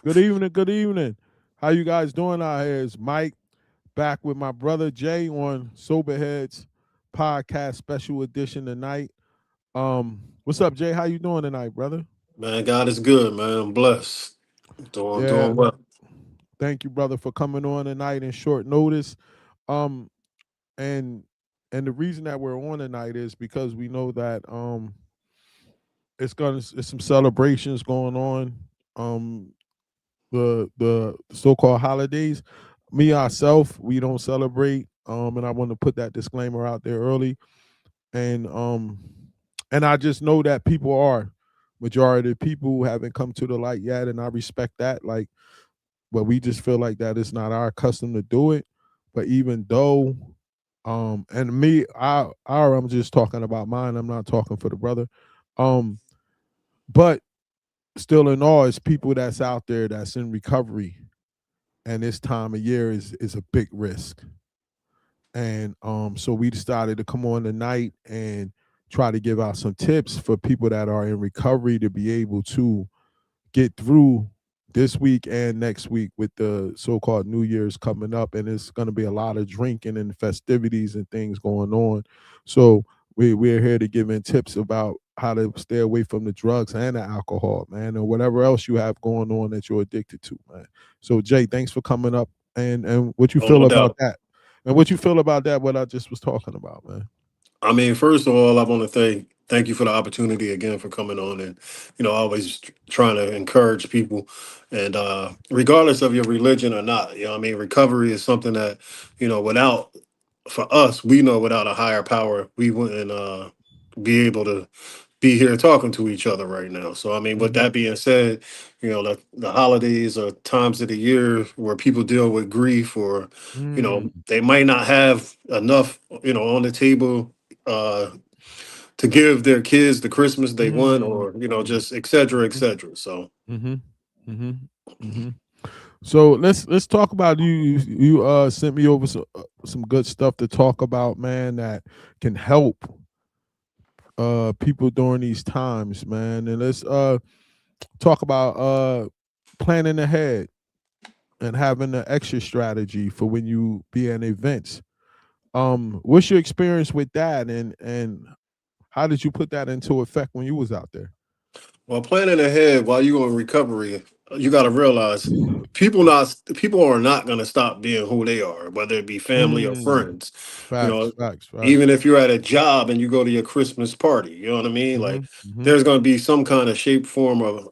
Good evening. Good evening. How you guys doing out here? It's Mike back with my brother Jay on Soberheads podcast special edition tonight. What's up, Jay? How you doing tonight, brother? Man, God is good, man. I'm blessed. Doing Yeah. well. Thank you, brother, for coming on tonight in short notice. Um, and and the reason that we're on tonight is because we know that it's some celebrations going on. Um, the so-called holidays. Me ourselves, we don't celebrate. And I want to put that disclaimer out there early. And and I just know that people are majority of people who haven't come to the light yet, and I respect that. Like, but we just feel like that it's not our custom to do it. But even though, and me, I'm just talking about mine. I'm not talking for the brother. Um, but still, in all, it's people that's out there that's in recovery, and this time of year is a big risk. And so we decided to come on tonight and try to give out some tips for people that are in recovery to be able to get through this week and next week with the so-called New Year's coming up, and it's going to be a lot of drinking and festivities and things going on. So we're here to give in tips about how to stay away from the drugs and the alcohol, man, or whatever else you have going on that you're addicted to, man. So Jay, thanks for coming up, and what you Oh, feel no about doubt. that, and what you feel about that, what I just was talking about, man. I mean, first of all, I want to thank you for the opportunity again for coming on and always trying to encourage people, and regardless of your religion or not, I mean, recovery is something that without for us, we know without a higher power, we wouldn't be able to be here talking to each other right now. So, I mean, with Hmm. that being said, the holidays are times of the year where people deal with grief, or, Mm. they might not have enough, on the table to give their kids the Christmas they want, Mm. or, just et cetera, et Mm. cetera. So, Hmm. Hmm. Hmm. So let's talk about you. You sent me over some good stuff to talk about, man, that can help people during these times, man. And let's talk about planning ahead and having an exit strategy for when you be in events. What's your experience with that, and how did you put that into effect when you was out there? well, planning ahead while you're in recovery, you got to realize people are not going to stop being who they are, whether it be family or Mm. friends. You Facts, know, facts, facts. even if you're at a job and you go to your Christmas party, you know what I mean? Hmm. Like, Hmm. there's going to be some kind of shape, form of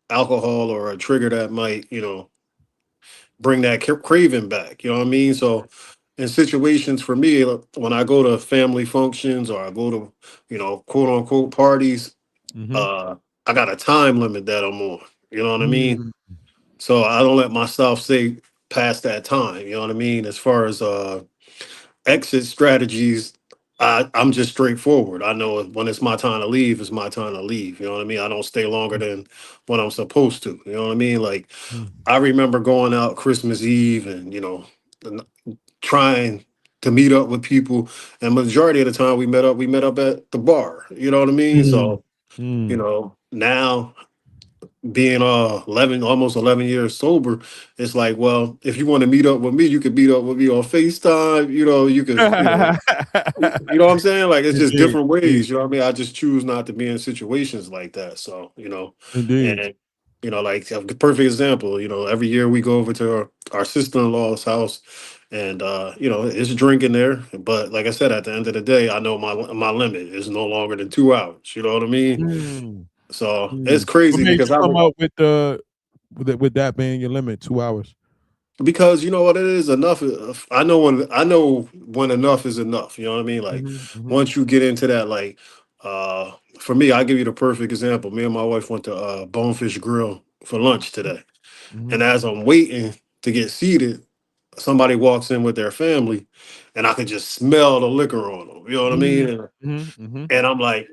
alcohol or a trigger that might bring that craving back. You know what I mean? So, in situations for me, like, when I go to family functions or I go to quote unquote parties, Hmm. uh, I got a time limit that I'm on. You know what I mean? Mm. So I don't let myself say past that time. You know what I mean? As far as exit strategies, I'm just straightforward. I know when it's my time to leave, it's my time to leave. You know what I mean? I don't stay longer than what I'm supposed to. You know what I mean? Like, Mm. I remember going out Christmas Eve and and trying to meet up with people, and majority of the time we met up at the bar. You know what I mean? Mm. So Mm. now being 11, almost 11 years sober, it's like, well, if you want to meet up with me, you could meet up with me on FaceTime. You could, what I'm saying? Like, it's just Indeed, different indeed, ways. You know what I mean? I just choose not to be in situations like that. So, indeed. and like a perfect example, every year we go over to our sister-in-law's house, and it's drinking there. But like I said, at the end of the day, I know my limit is no longer than 2 hours. You know what I mean? Mm. So it's Mm. What crazy made because you come up with with that being your limit, 2 hours? because you know what it is, enough. I know when enough is enough. You know what I mean? Like, Mhm, mhm, once you get into that, like, for me, I'll give you the perfect example. Me and my wife went to Bonefish Grill for lunch today, and mhm, as I'm waiting to get seated, somebody walks in with their family, and I could just smell the liquor on them. You know what I mhm, mean? And, mhm, mhm. and I'm like,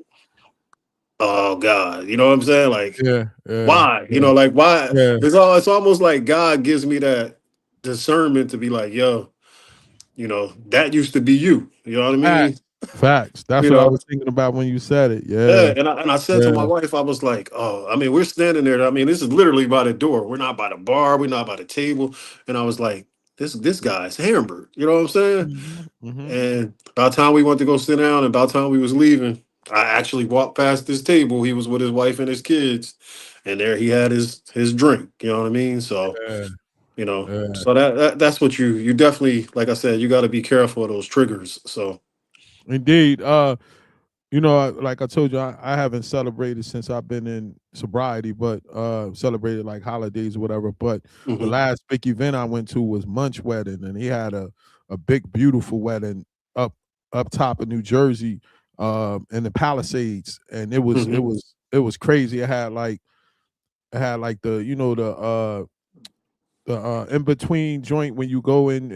oh God, you know what I'm saying? Like, Yeah, yeah, why? yeah, Like, why? yeah. It's almost like God gives me that discernment to be like, yo, that used to be you. You know what I Facts, mean? Facts. That's You what I know, was thinking about when you said it. yeah, Yeah. and I said to Yeah. my wife, I was like, "Oh, I mean, we're standing there. I mean, this is literally by the door. We're not by the bar. We're not by the table." And I was like, "This guy's Hamburg." You know what I'm saying? Mhm. Mhm. And by the time we went to go sit down, and by the time we was leaving, I actually walked past this table. He was with his wife and his kids, and there he had his drink. You know what I mean? So Yeah. Yeah. so that's what you definitely, like I said, you got to be careful of those triggers. So. Indeed. Like I told you, I haven't celebrated since I've been in sobriety, but celebrated like holidays or whatever. But the Hmm. last big event I went to was Munch wedding, and he had a big, beautiful wedding up up top of New Jersey, in the Palisades, and Hmm. it was crazy. It had like the in between joint when you go in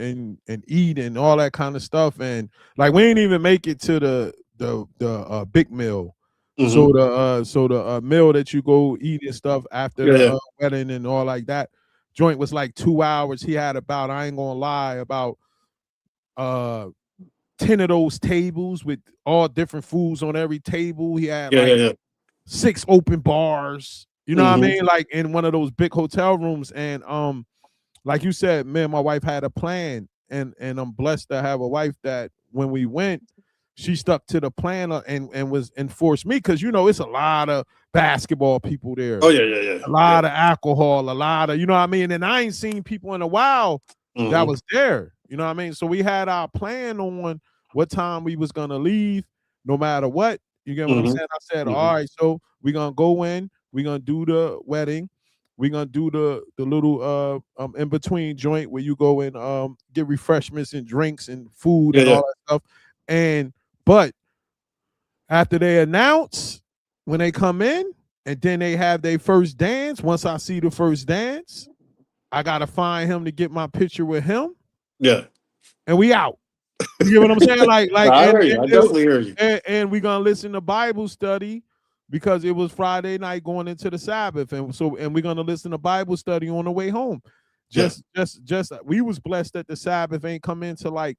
and eat and all that kind of stuff, and like we ain't even make it to the big meal. Hmm. So the meal that you go eat and stuff after Yeah, the yeah. wedding and all like that joint was like 2 hours. He had about, I ain't gonna lie, about uh 10 of those tables with all different foods on every table. He had Yeah, yeah, like yeah. 6 open bars, you know what I Hmm. mean, like in one of those big hotel rooms. And like you said, me and my wife had a plan, and I'm blessed to have a wife that when we went, she stuck to the plan, and was enforced me, because it's a lot of basketball people Oh there, yeah, yeah, yeah, a yeah. lot of alcohol, a lot of, you know what I mean, and I ain't seen people in a while that Hmm. was there, you know what I mean. So we had our plan on what time we was gonna leave, no matter what. You get what I'm Hmm. saying? I said, Hmm. all right, so we're gonna go in, we're gonna do the wedding, we're gonna do the little in between joint where you go and get refreshments and drinks and food Yeah, and yeah, all that stuff. And but after they announce, when they come in and then they have their first dance, once I see the first dance, I gotta find him to get my picture with him, yeah. and we out. You get what I'm saying? No, Like, I hear you. I definitely hear you. and we gonna listen to Bible study because it was Friday night going into the Sabbath, and we're gonna listen to Bible study on the way home. Yeah. Just we was blessed that the Sabbath ain't come into like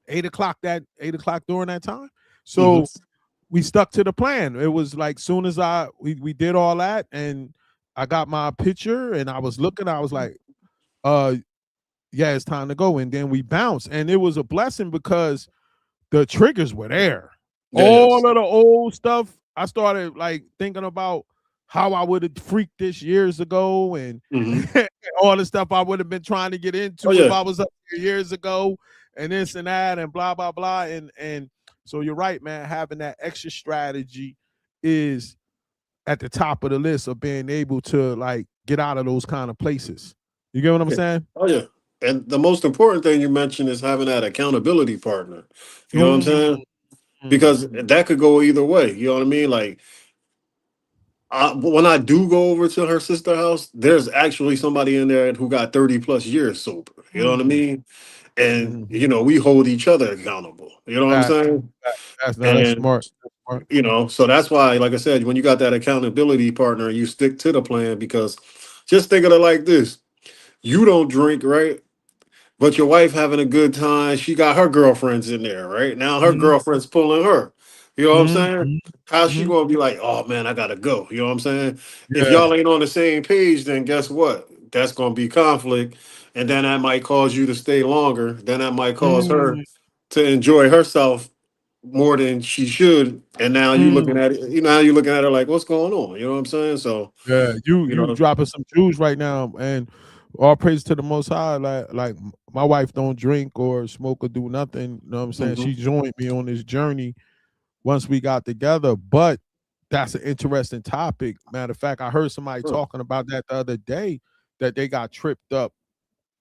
8 o'clock, that 8 o'clock during that time. Hmm. So we stuck to the plan. It was like soon as we did all that, and I got my picture and I was looking, I was like, uh yeah, it's time to go. And then we bounced. And it was a blessing because the triggers were there. Yeah, yeah. All of the old stuff, I started like thinking about how I would have freaked this years ago, and Hmm. all the stuff I would have been trying to get Oh into if yeah, I was up here years ago, and this and that and blah blah blah. And so you're right, man. Having that extra strategy is at the top of the list of being able to like get out of those kind of places. You get what I'm yeah. saying? Oh yeah. And the most important thing you mentioned is having that accountability partner. You know what I'm saying? Mm-hmm. Because that could go either way. You know what I mean? Like when I do go over to her sister house, there's actually somebody in there who got 30 plus years sober. You know what I Mm-hmm. mean? And Mm-hmm. we hold each other accountable. You know what I'm Fact, saying? fact. That's And smart. That's smart. so that's why, like I said, when you got that accountability partner, you stick to the plan because just think of it like this: you don't drink, right? But your wife having a good time. She got her girlfriends in there, right? Now her Mhm, girlfriend's pulling her. You know what I'm mhm, saying? mhm, How's she mhm. gonna be like, oh man, I gotta go? You know what I'm saying? If Yeah. y'all ain't on the same page, then guess what? That's gonna be conflict. And then that might cause you to stay longer. Then that might cause her Mm, to enjoy herself more than she should. And now you looking mm. at it, how you looking at her like, what's going on? You know what I'm saying? So, Yeah, you you you know, dropping some jewels right now, and all praise to the Most High. Like my wife don't drink or smoke or do nothing. You know what I'm saying? hmm. She joined me on this journey once we got together. But that's an interesting topic. Matter of fact, I heard somebody talking about that the other day, that they got tripped up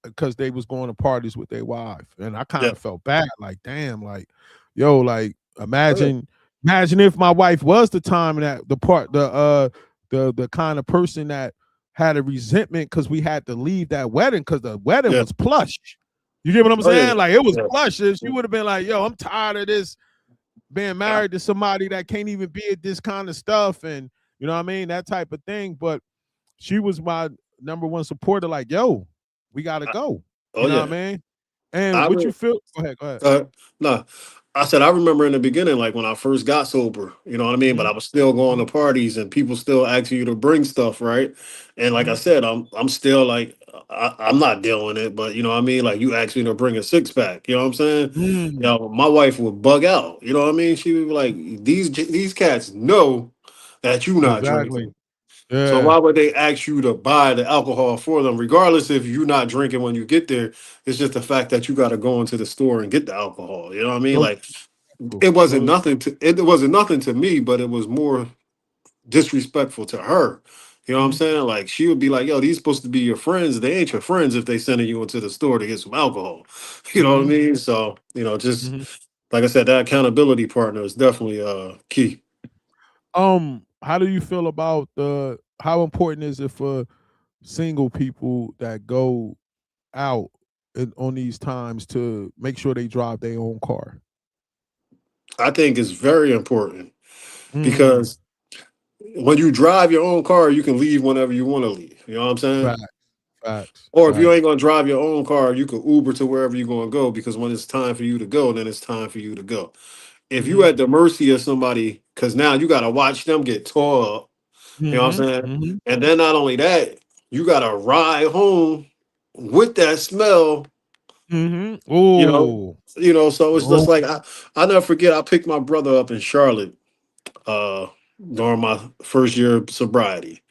because they was going to parties with their wife, and I kind Yeah. of felt bad. Like, damn, like, yo, like, Oh, yeah. imagine if my wife was the time that the kind of person that had a resentment because we had to leave that wedding because the wedding Yeah. was plush. You get what I'm Oh, yeah. saying? Like, it was Yeah. plush. And she would have been like, yo, I'm tired of this being Yeah. married to somebody that can't even be at this kind of stuff, and you know what I mean, that type of thing. But she was my number one supporter. Like, yo, we gotta go. Oh You know yeah. what I mean? And I what you would. feel? Go ahead. Go ahead. No. I said I remember in the beginning, like when I first got sober, you know what I mean. But Mhm, I was still going to mhm, parties, and people still asking you to bring stuff, right? And like I mhm. said, I'm still like I'm not doing it, but you know what I mean. Like you asked me to bring a six pack, you know what I'm saying? You Mm, know, my wife would bug out, you know what I mean. She would be like, these cats know that you not exactly. drinking. So Yeah. why would they ask you to buy the alcohol for them, regardless if you're not drinking when you get there? It's just the fact that you got to go into the store and get the alcohol. You know what I mean? So Like it wasn't so nothing to it wasn't nothing to me, but it was more disrespectful to her. You know what I'm mhm, saying? Like she would be like, "Yo, these supposed to be your friends. They ain't your friends if they sending you into the store to get some alcohol." You know what I mhm, mean? So just mhm. like I said, that accountability partner is definitely key. How do you feel about the how important is it for single people that go out on these times to make sure they drive their own car? I think it's very important Mm, because when you drive your own car, you can leave whenever you want to leave. You know what I'm saying? facts, facts, Or if you ain't facts. gonna drive your own car, you could Uber to wherever you're gonna go because when it's time for you to go, then it's time for you to go. If you Mhm, at the mercy of somebody, because now you gotta watch them get tore up, you know what I'm mhm, saying? mhm, And then not only that, you gotta ride home with that smell, mhm. you know. Ooh, So it's just oh, like I never forget I picked my brother up in Charlotte uh during my first year of sobriety.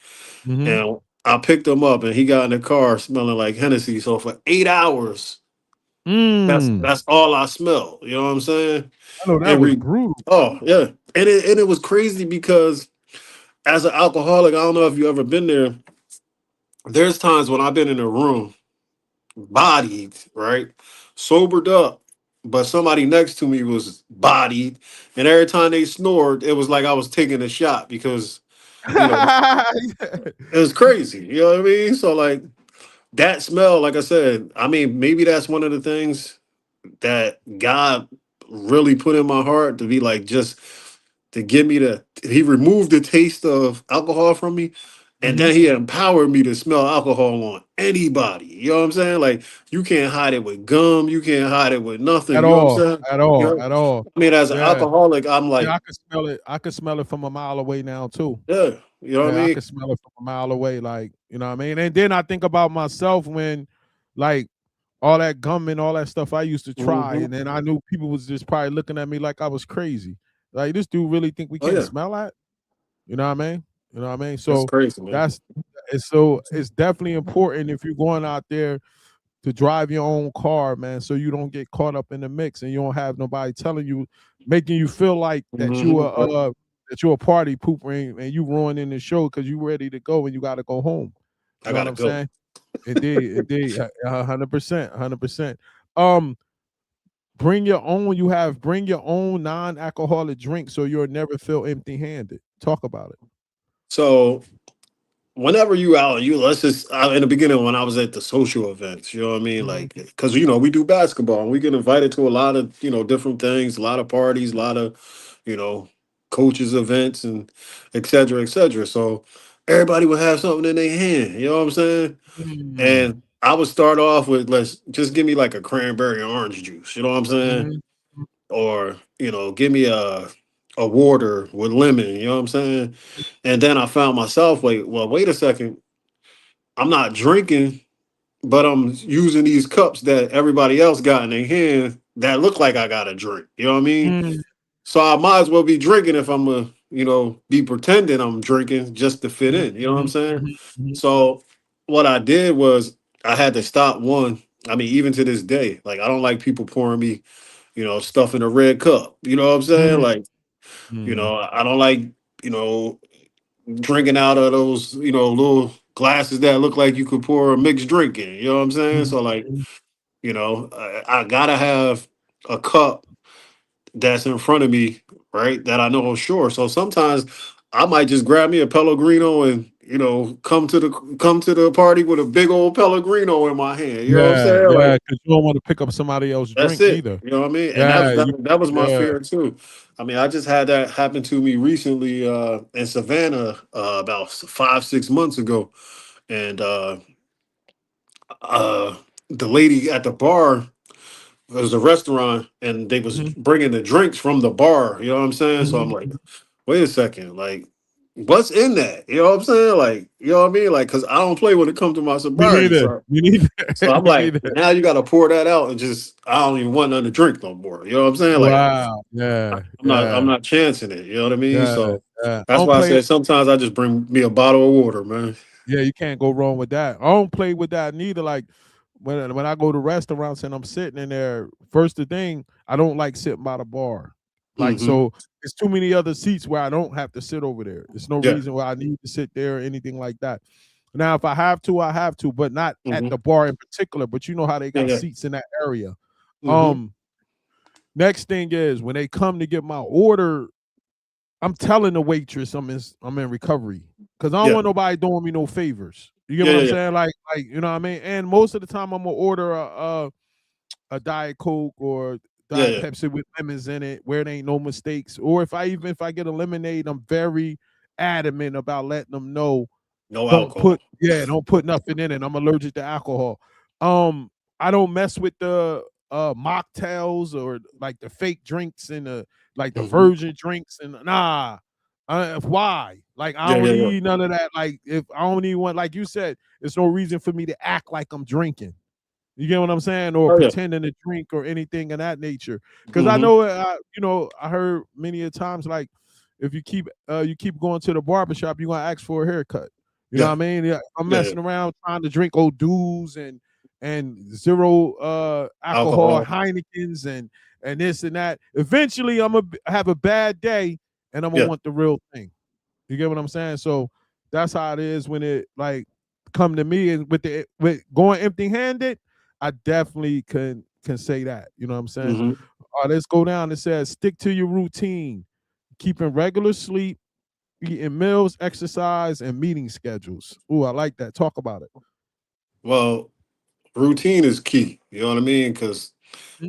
mhm. And I picked him up and he got in the car smelling like Hennessy. So for 8 hours, Mm. that's all I smell. You know what I'm saying? I know that And was brutal. oh yeah. And it was crazy because as an alcoholic, I don't know if you ever been there. There's times when I've been in a room, bodied, right? Sobered up, but somebody next to me was bodied. And every time they snored, it was like I was taking a shot because, you know, it was crazy. You know what I mean? So like that smell, like I said, I mean, maybe that's one of the things that God really put in my heart to be like just to give me he removed the taste of alcohol from me and Mhm. then he empowered me to smell alcohol on anybody. You know what I'm saying? Like you can't hide it with gum, you can't hide it with nothing. At You know what I'm all, saying? at You all, know, at all. I mean, as an Yeah. alcoholic, I'm Yeah, like, I could smell it. I could smell it from a mile away now too. yeah, you know what I Yeah, I mean? could smell it from a mile away, like, you know what I mean? And then I think about myself when, like, all that gum and all that stuff I used to try, Hmm. and then I knew people was just probably looking at me like I was crazy. Like, this dude really think we Oh can't yeah, smell that? You know what I mean? You know what I mean? that's So crazy, man. that's so it's definitely important if you're going out there to drive your own car, man, so you don't get caught up in the mix and you don't have nobody telling you, making you feel like Hmm. that you're a party pooper and you ruining the show because you ready to go and you got to go home. You I know what gotta I'm go. saying? Indeed, indeed, 100%, 100%. Um, bring your own non-alcoholic drink so you'll never feel empty-handed. Talk about it. So whenever you out, you let's just in the beginning when I was at the social events, you know what I mean, Mhm, like because we do basketball and we get invited to a lot of different things, a lot of parties, a lot of you know coaches events and et cetera, et cetera. So everybody would have something in their hand, you know what I'm saying? mm, And I would start off with let's just give me like a cranberry and orange juice, you know what I'm saying? mhm, Or give me a water with lemon, you know what I'm saying? And then I found myself, wait a second, I'm not drinking, but I'm using these cups that everybody else got in their hand that look like I got a drink. You know what I mean? mm, So I might as well be drinking if I'm be pretending I'm drinking just to fit mhm, in. You know what I'm mhm, saying? mhm, mhm. So what I did was I had to stop one. I mean, even to this day, like I don't like people pouring me, stuff in a red cup. You know what I'm saying? Mm, Like, mm, I don't like, you know, drinking out of those, little glasses that look like you could pour a mixed drink in. You know what I'm saying? mhm, So like, mhm. I gotta have a cup that's in front of me, right? That I know is sure. So sometimes I might just grab me a Pellegrino and come to the party with a big old Pellegrino in my hand. You know what I'm Yeah, saying? yeah, Like because you don't wanna pick up somebody else's that's drink it. neither. You know what I mean? And Yeah, that was my yeah. fear too. I mean, I just had that happen to me recently in Savannah about 5 6 months ago, and the lady at the bar. it was a restaurant and they was Mhm. bringing the drinks from the bar. You know what I'm saying? So I'm Mhm. like, wait a second, like, what's in that? You know what I'm saying? Like, you know what I mean? Like, cause I don't play when it comes to my Me sobriety. neither. So, Me neither. so I'm Me like, neither. now you got to pour that out and just, I don't even want nothing to drink no more. You know what I'm saying? Like, Wow. Yeah. I'm Yeah. not chancing it. You know what I mean? Yeah. So Yeah. I that's don't why I play. said sometimes I just bring me a bottle of water, man. Yeah, you can't go wrong with that. I don't play with that neither. Like when I go to restaurants and I'm sitting in there, first the thing, I don't like sitting by the bar. Like Mm-hmm. so it's too many other seats where I don't have to sit over there. There's no Yeah. reason why I need to sit there or anything like that. Now, if I have to, I have to, but not at Mm-hmm. the bar in particular. But you know how they Yeah. got Yeah. seats in that area. Mm-hmm. Um, Next thing is when they come to get my order, I'm telling the waitress I'm in recovery because I don't Yeah. want nobody doing me no favors. You get Yeah. what Yeah. I'm Yeah. saying? Like you know what I mean? And most of the time, I'm gonna order a Diet Coke or Yeah. Diet Yeah. Pepsi with lemons in it, where there ain't no mistakes. Or if I get a lemonade, I'm very adamant about letting them know No alcohol. don't put nothing in it. I'm allergic to alcohol. Um, I don't mess with the mocktails or like the fake drinks and the like the Mm-hmm. virgin drinks and nah. Why? Like I Yeah. don't Yeah. Yeah. need none of that. Like if I don't need one, like you said, there's no reason for me to act like I'm drinking. You get what I'm saying, or Oh yeah. pretending to drink or anything of that nature. Because I Mm-hmm. know, I heard many a times like if you keep going to the barbershop, you're gonna ask for a haircut. You know what Yeah. I mean? Yeah, I'm Yeah. Yeah. messing around trying to drink old dews and zero alcohol Alcohol. Heinekens and this and that. Eventually, I'm gonna have a bad day and I'm gonna Yeah. want the real thing. You get what I'm saying? So that's how it is when it like come to me and with going empty handed. I definitely can say that. You know what I'm saying? Mm-hmm. All right, let's go down. It says stick to your routine, keeping regular sleep, eating meals, exercise, and meeting schedules. Ooh, I like that. Talk about it. Well, routine is key. You know what I mean? Because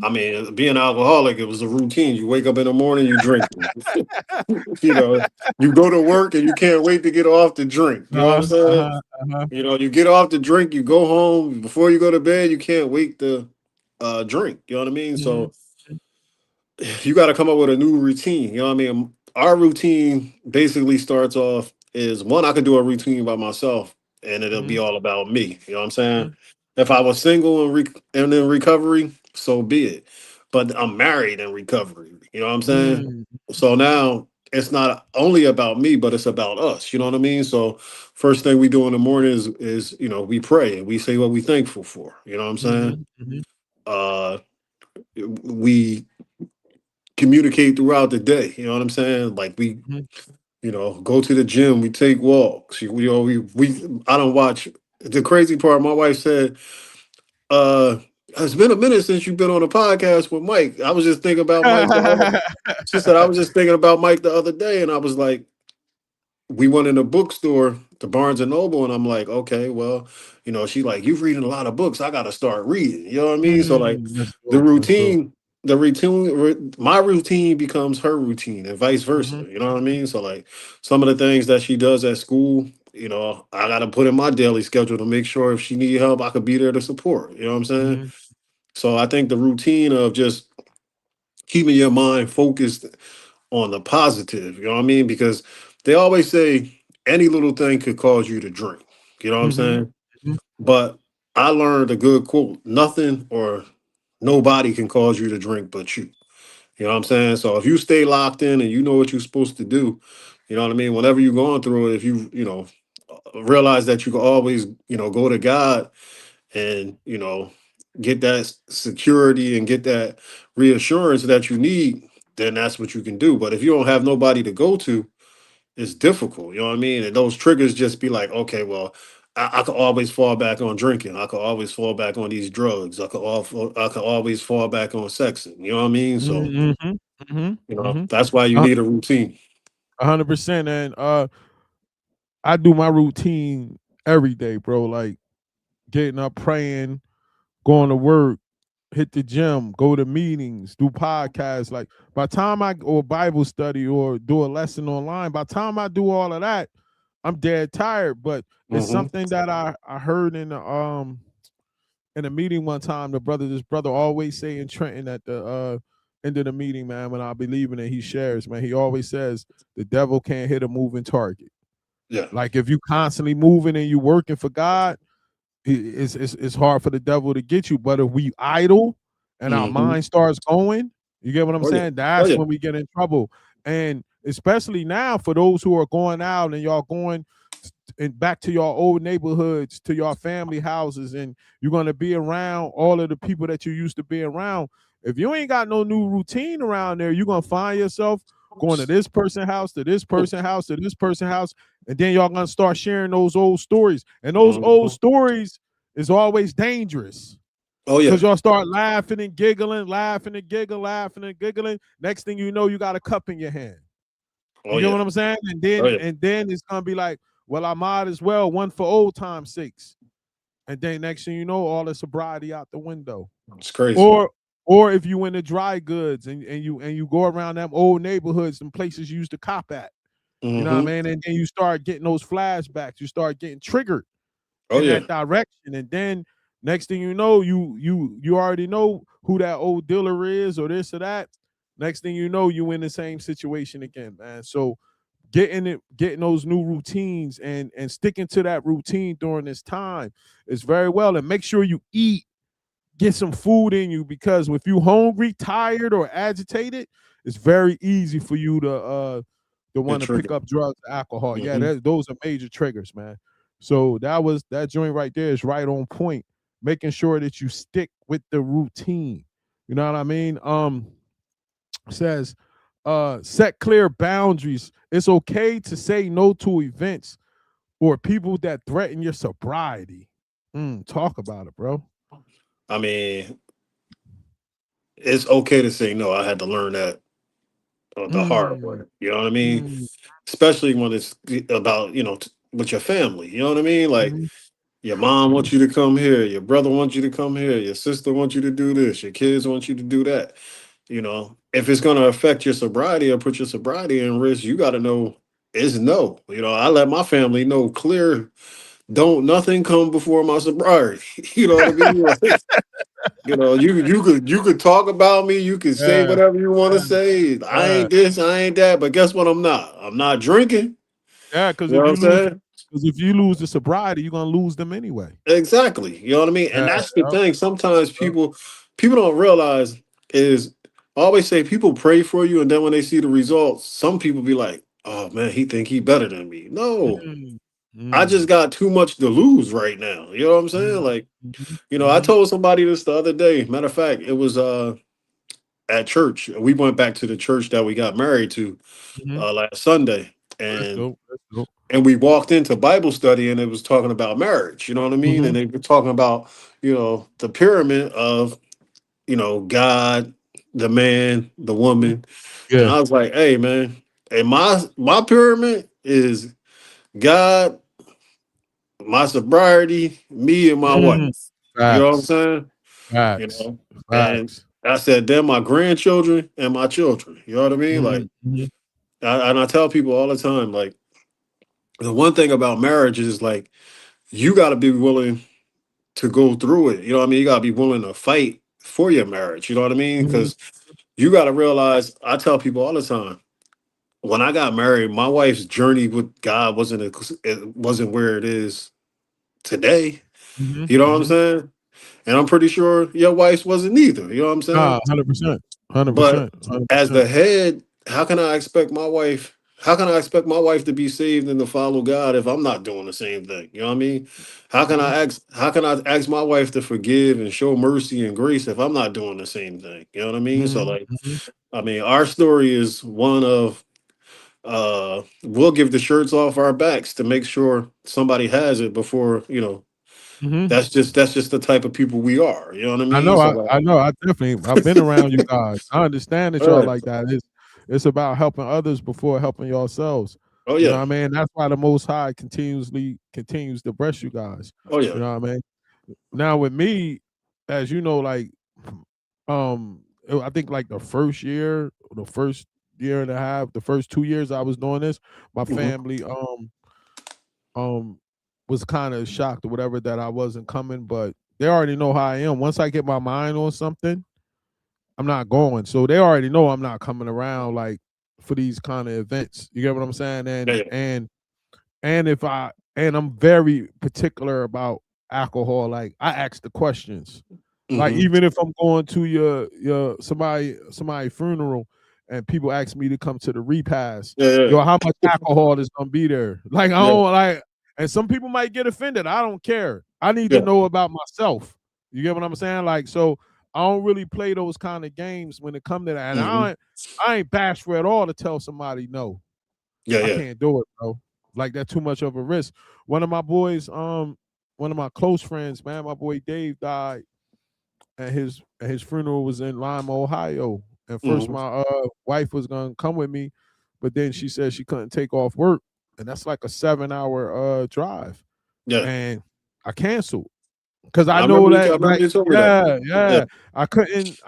I mean, being an alcoholic, it was a routine. You wake up in the morning, you drink. You know, you go to work and you can't wait to get off the drink. You know what I'm Uh-huh, saying? uh-huh, uh-huh. You know, you get off the drink, you go home before you go to bed. You can't wait to drink. You know what I mean? Mhm, So you got to come up with a new routine. You know what I mean? Our routine basically starts off is one, I could do a routine by myself and it'll be mhm, all about me. You know what I'm saying? mhm, If I was single and in recovery, so be it. But I'm married in recovery. You know what I'm saying? mm, So now it's not only about me, but it's about us. You know what I mean? So first thing we do in the morning is we pray and we say what we thankful for. You know what I'm saying? mhm, mhm, Uh, we communicate throughout the day. You know what I'm saying? Like we, mhm. go to the gym, we take walks. We I don't watch. The crazy part, my wife said, it's been a minute since you've been on a podcast with Mike. I was just thinking about Mike the other. She said I was just thinking about Mike the other day, and I was like, we went in a bookstore, the Barnes and Noble, and I'm like, okay, well, she's like, you're reading a lot of books. I got to start reading. You know what I mean? So like, That's the dope. That's dope. routine, my routine becomes her routine, and vice versa. Mhm, You know what I mean? So like, some of the things that she does at school, I got to put in my daily schedule to make sure if she need help, I could be there to support. You know what I'm saying? mhm, So I think the routine of just keeping your mind focused on the positive, you know what I mean? Because they always say any little thing could cause you to drink. You know what I'm mhm, saying? mhm, But I learned a good quote: nothing or nobody can cause you to drink but you. You know what I'm saying? So if you stay locked in and you know what you're supposed to do, you know what I mean? Whenever you're going through it, if realize that you can always, go to God and, get that security and get that reassurance that you need, then that's what you can do. But if you don't have nobody to go to, it's difficult. You know what I mean? And those triggers just be like, okay, well, I could always fall back on drinking. I could always fall back on these drugs. I could always fall back on sexing. You know what I mean? So, mhm, mhm, mhm, mhm. that's why you need a routine. 100%. And I do my routine every day, bro. Like getting up, praying, going to work, hit the gym, go to meetings, do podcasts. Like by the time I or Bible study or do a lesson online, by the time I do all of that, I'm dead tired. But it's Hmm. something that I heard in the in a meeting one time, this brother always say in Trenton at the end of the meeting, man, when I believe in it, he shares, man. He always says the devil can't hit a moving target. Yeah. Like if you constantly moving and you working for God, it's hard for the devil to get you. But if we idle and our Hmm. mind starts going, you get what I'm Oh yeah. saying? Oh That's yeah. when we get in trouble. And especially now for those who are going out and y'all going and back to your old neighborhoods, to your family houses, and you're going to be around all of the people that you used to be around. If you ain't got no new routine around there, you're going to find yourself going to this person house, to this person house, to this person house, and then y'all going to start sharing those old stories. And those old Hmm. stories is always dangerous Oh yeah. because y'all start laughing and giggling, laughing and giggling, laughing and giggling. Next thing you know, you got a cup in your hand. Oh You get yeah. what I'm saying? And Oh then yeah. and then it's gonna be like, well, I might as well one for old time's sakes. And then next thing you know, all the sobriety out the window. It's crazy. Or or if you in the dry goods and you go around them old neighborhoods and places you used to cop at, you know what I Hmm. mean? And then you start getting those flashbacks, you start getting triggered Oh in yeah. that direction. And then next thing you know, you already know who that old dealer is or this or that. Next thing you know, you in the same situation again, man. So getting those new routines and sticking to that routine during this time is very well. And make sure you eat, get some food in you, because if you hungry, tired, or agitated, it's very easy for you to Get want to pick triggered. up drugs, alcohol. Yeah, Hmm. those are major triggers, man. So that joint right there is right on point. Making sure that you stick with the routine. You know what I mean? Says set clear boundaries. It's okay to say no to events or people that threaten your sobriety. Talk about it, bro. I mean, it's okay to say no. I had to learn that the hard way. Mm, You know what I mean? mm, Especially when it's about with your family. You know what I mean? Like mhm, your mom wants you to come here, your brother wants you to come here, your sister wants you to do this, your kids want you to do that. If it's going to affect your sobriety or put your sobriety in risk, you got to know it's no. I let my family know clear. Don't nothing come before my sobriety. You know what I mean? Like, you could talk about me, you could say yeah, whatever you want to yeah, say. I yeah, ain't this, I ain't that, but guess what? I'm not drinking. yeah. You know what I'm saying? Because if you lose the sobriety, you're gonna lose them anyway. Exactly. You know what I mean? And Yeah, that's the yep, thing. Sometimes yep. people don't realize is I always say people pray for you, and then when they see the results, some people be like, "Oh man, he think he better than me." No, Mm, I just mm, got too much to lose right now. You know what I'm saying? mm, Like, mhm, I mhm, told somebody this the other day. Matter of fact, it was at church. We went back to the church that we got married to mhm. last Sunday, Oh, that's and dope. That's dope. we walked into Bible study, and it was talking about marriage. You know what I mean? And Mhm, they were talking about the pyramid of God, the man, the mhm. woman, and Yeah. I was like, hey man, and my pyramid is God, my sobriety, me, and my Mm, wife. You know what I'm facts, saying? You facts, know, and facts. I said, then my grandchildren and my children. You know what I mean? Mhm, Like, mhm, I tell people all the time, like, the one thing about marriage is like you got to be willing to go through it. You know what I mean? You got to be willing to fight for your marriage. You know what I mean? mhm, Because you got to realize, I tell people all the time, when I got married, my wife's journey with God it wasn't where it is today. mhm, You know what I'm mhm. saying? And I'm pretty sure your wife's wasn't either. You know what I'm Nah, saying? 100%, But 100%, hundred as the percent. head, how can I expect my wife? How can I expect my wife to be saved and to follow God if I'm not doing the same thing? You know what I mean? Mhm, How can I ask my wife to forgive and show mercy and grace if I'm not doing the same thing? You know what I mean? So mhm, like, mhm, I mean, our story is one of we'll give the shirts off our backs to make sure somebody has it before, mhm. that's just the type of people we are. You know what I I mean? know, So I like, I know, I definitely I've been around you guys. I understand that all y'all right. like that. It's about helping others before helping yourselves. Oh You know yeah. what I mean? That's why the Most High continues to bless you guys. Oh yeah. You know what I mean? Now with me, as you know, like I think like the first year and a half, the first 2 years I was doing this, my Mhm. family um was kind of shocked or whatever that I wasn't coming, but They already know how I am. Once I get my mind on something, I'm not going. So they already know I'm not coming around like for these kind of events. You get what I'm saying? Yeah, And yeah. if I and I'm very particular about alcohol. Like I ask the questions. Like Mm-hmm. even if I'm going to your somebody funeral and people ask me to come to the repast, Yeah, yo, yeah, how much alcohol is gonna be there? Like I yeah, don't like, and some people might get offended. I don't care. I need to yeah. know about myself. You get what I'm saying? Like so, I don't really play those kind of games when it come to that. And Mm-hmm. I ain't bashful at all to tell somebody no. Yeah, I yeah. can't do it, bro. Like that's too much of a risk. One of my boys, one of my close friends, man, my boy Dave died, and his funeral was in Lima, Ohio. And first, Mm-hmm. my wife was gonna come with me, but then she said she couldn't take off work, and that's like a 7 hour drive, Yeah. and I canceled because I I know remember you. I that, remember like, you told me that. yeah, Yeah, yeah, I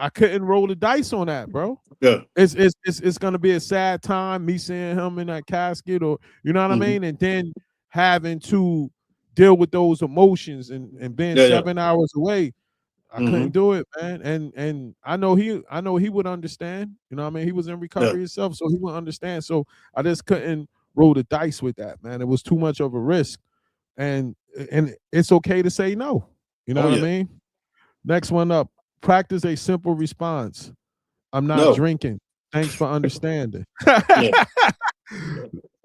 couldn't roll the dice on that, bro. yeah. It's gonna be a sad time, me seeing him in that casket, or you know what I Mm-hmm. mean, and then having to deal with those emotions and being Yeah, yeah. 7 hours away. I couldn't Mm-hmm. do it, man. And I know he would understand. You know what I mean? He was in Yeah. recovery himself, so he would understand. So I just couldn't roll the dice with that, man. It was too much of a risk. And and it's okay to say no. You know Oh what I yeah. mean? Next one up. Practice a simple response. I'm not No. drinking. Thanks for understanding. Yeah.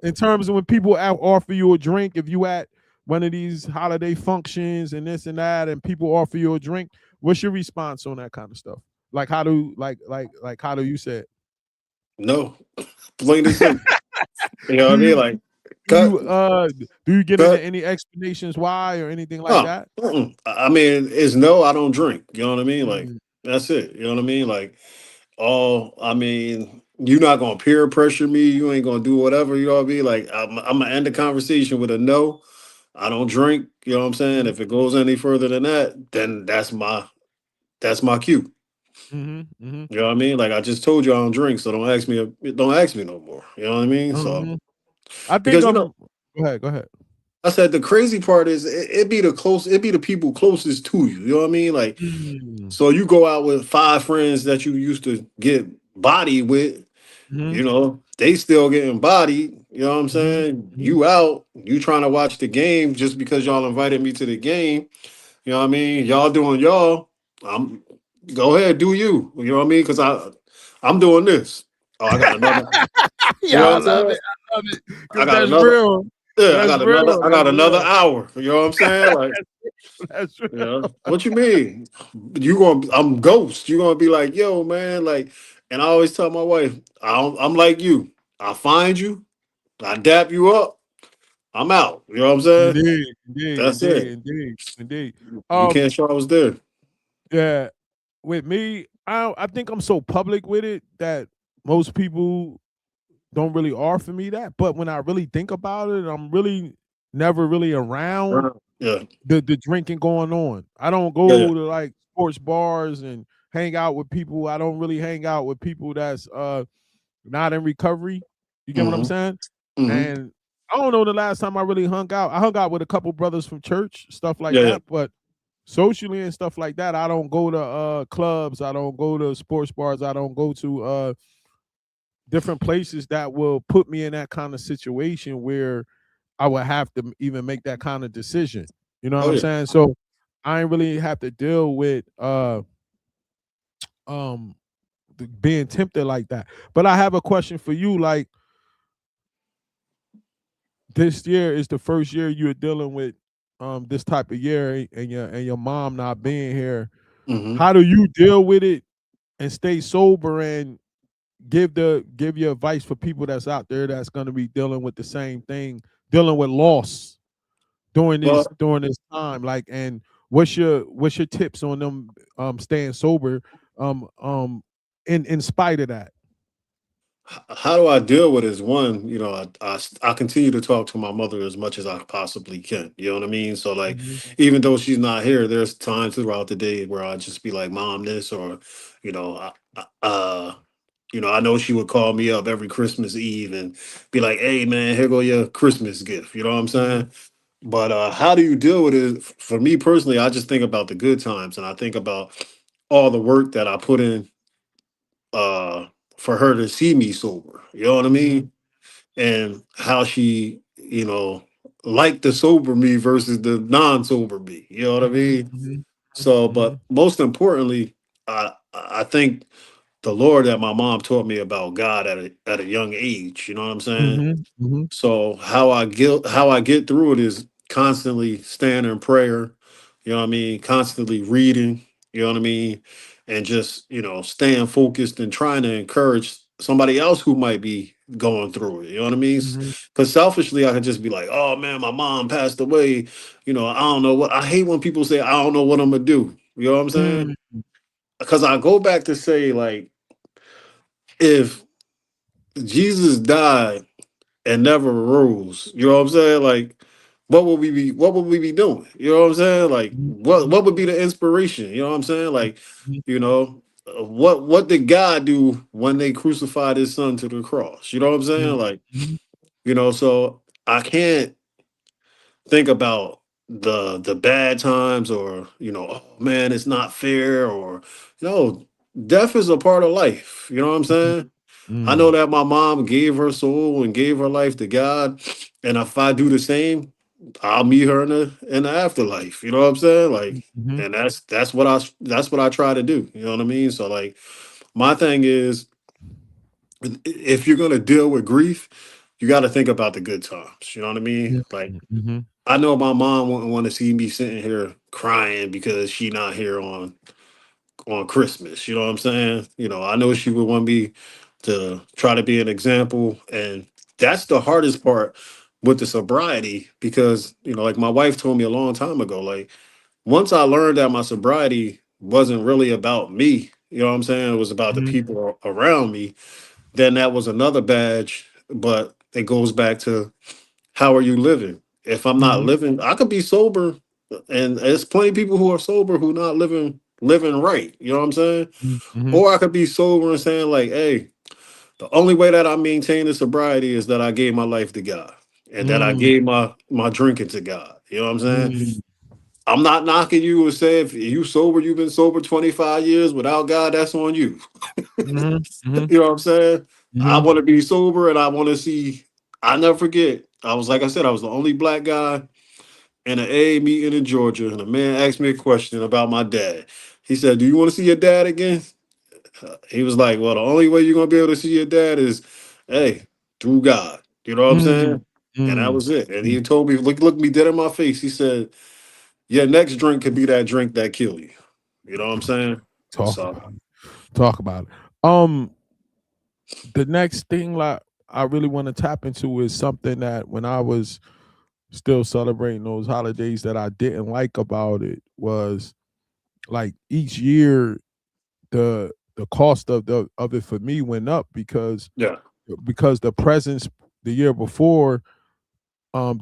In terms of when people offer you a drink, if you at one of these holiday functions and this and that, and people offer you a drink, what's your response on that kind of stuff? Like how do how do you say No. Plain and it? simple. You know what I do mean? you Like do cut, you do you get into cut. any explanations why or anything like Huh. that? Mm-mm. I mean, it's no. I don't drink. You know what I mean? Like Mm, that's it. You know what I mean? Like all. I mean, you're not gonna peer pressure me. You ain't gonna do whatever. You know what I mean? Like I'm gonna end the conversation with a no. I don't drink. You know what I'm saying? mhm, If it goes any further than that, then that's my cue. mhm, mhm, You know what I mean? Like I just told you I don't drink, so don't ask me no more. You know what I mean? So mhm. I think because you know, I'm. Go ahead. Go ahead. I said the crazy part is it be the people closest to you. You know what I mean? Like Mm, so you go out with five friends that you used to get body with, mhm, you know, they still getting bodied. You know what I'm mhm, saying? mhm. You out, you trying to watch the game just because y'all invited me to the game. You know what I mean? Y'all doing y'all. I'm go ahead, do you. You know what I mean? Because I'm doing this. Oh, I got another. You Yeah, know what I I'm love saying? it. I love it I because got that's another. real. Yeah, That's real. I got That's another real. hour. You know what I'm saying? Like, That's you real. know, what you mean? I'm ghost. You gonna be like, yo, man, like, and I always tell my wife, I'm like you. I find you, I dap you up, I'm out. You know what I'm saying? Indeed, indeed, That's indeed, it. indeed, indeed. You can't show I was there. Yeah. With me, I think I'm so public with it that most people don't really offer me that. But when I really think about it, I'm really never really around Yeah, the drinking going on. I don't yeah, yeah. go to like sports bars and hang out with people. I don't really hang out with people that's not in recovery. You get what I'm Mm-hmm. saying? Mm-hmm. And I don't know the last time I really hung out. I hung out with a couple brothers from church, stuff like Yeah, yeah. that. But socially and stuff like that, I don't go to clubs. I don't go to sports bars. I don't go to different places that will put me in that kind of situation where I would have to even make that kind of decision. You know what Oh I'm yeah. saying? So I ain't really have to deal with um being tempted like that. But I have a question for you. Like this year is the first year you're dealing with this type of year and your mom not being here. Mm-hmm. How do you deal with it and stay sober and give your advice for people that's out there that's going to be dealing with the same thing, dealing with loss Well, during this time? Like, and what's your tips on them staying sober in spite of that? how do I deal with it is one, you know, I continue to talk to my mother as much as I possibly can. You know what I mean? So like, Mhm, even though she's not here, there's times throughout the day where I just be like, "Mom, this," or, you know, I know she would call me up every Christmas Eve and be like, "Hey, man, here go your Christmas gift." You know what I'm mhm, saying? But how do you deal with it? For me personally, I just think about the good times, and I think about all the work that I put in uh, for her to see me sober. You know what I Mhm, mean? And how she, liked the sober me versus the non-sober me. You know what I mhm, mean? mhm, So, but mhm, most importantly, I think the Lord that my mom taught me about God at a young age. You know what I'm saying? mhm, mhm, So how I get through it is constantly staying in prayer, you know what I mean, constantly reading, you know what I mean, and just, staying focused and trying to encourage somebody else who might be going through it, you know what I mean? mhm, Because selfishly I could just be like, oh man, my mom passed away, I don't know what. I hate when people say I don't know what I'm gonna do. You know what I'm saying? mm, Because I go back to say, like, if Jesus died and never rose. You know what I'm saying? Like, what would we be doing? You know what I'm saying? Like, mhm, what would be the inspiration? You know what I'm saying? Like, mhm, what did God do when they crucified his son to the cross? You know what I'm saying? mhm, Like, mhm, so I can't think about the bad times, or, oh man, it's not fair, or, death is a part of life. You know what I'm mhm, saying? I know mm, that my mom gave her soul and gave her life to God, and if I do the same, I'll meet her in the afterlife. You know what I'm saying? Like, mhm, and that's what I try to do. You know what I mean? So, like, my thing is, if you're gonna deal with grief, you got to think about the good times. You know what I mean? mhm, Like, mhm, I know my mom wouldn't want to see me sitting here crying because she not here on Christmas. You know what I'm saying? I know she would want me to try to be an example. And that's the hardest part with the sobriety, because, like my wife told me a long time ago, like, once I learned that my sobriety wasn't really about me, you know what I'm saying? It was about the mhm, people around me, then that was another badge. But it goes back to, how are you living? If I'm not mhm, living, I could be sober, and there's plenty of people who are sober who not living right. You know what I'm saying? mhm, mhm, Or I could be sober and saying, like, hey, the only way that I maintain the sobriety is that I gave my life to God, and that I mm, gave my drinking to God. You know what I'm saying? mm, I'm not knocking you and say, if you sober, you've been sober 25 years without God, that's on you. mhm, mhm, You know what I'm saying? I mhm, want to be sober, and I want to see. I never forget. I was, like I said, I was the only black guy in an AA meeting in Georgia, and a man asked me a question about my dad. He said, "Do you want to see your dad again?" He was like, "Well, the only way you're gonna be able to see your dad is, hey, through God." You know what I'm mm, saying? And that mm, was it. And mm. he told me, look me dead in my face. He said, "Your next drink could be that drink that kill you." You know what I'm saying? Talk So about it. Talk about it. Um, the next thing like I really want to tap into is something that when I was still celebrating those holidays that I didn't like about it was like each year the cost of it for me went up yeah. because the presents the year before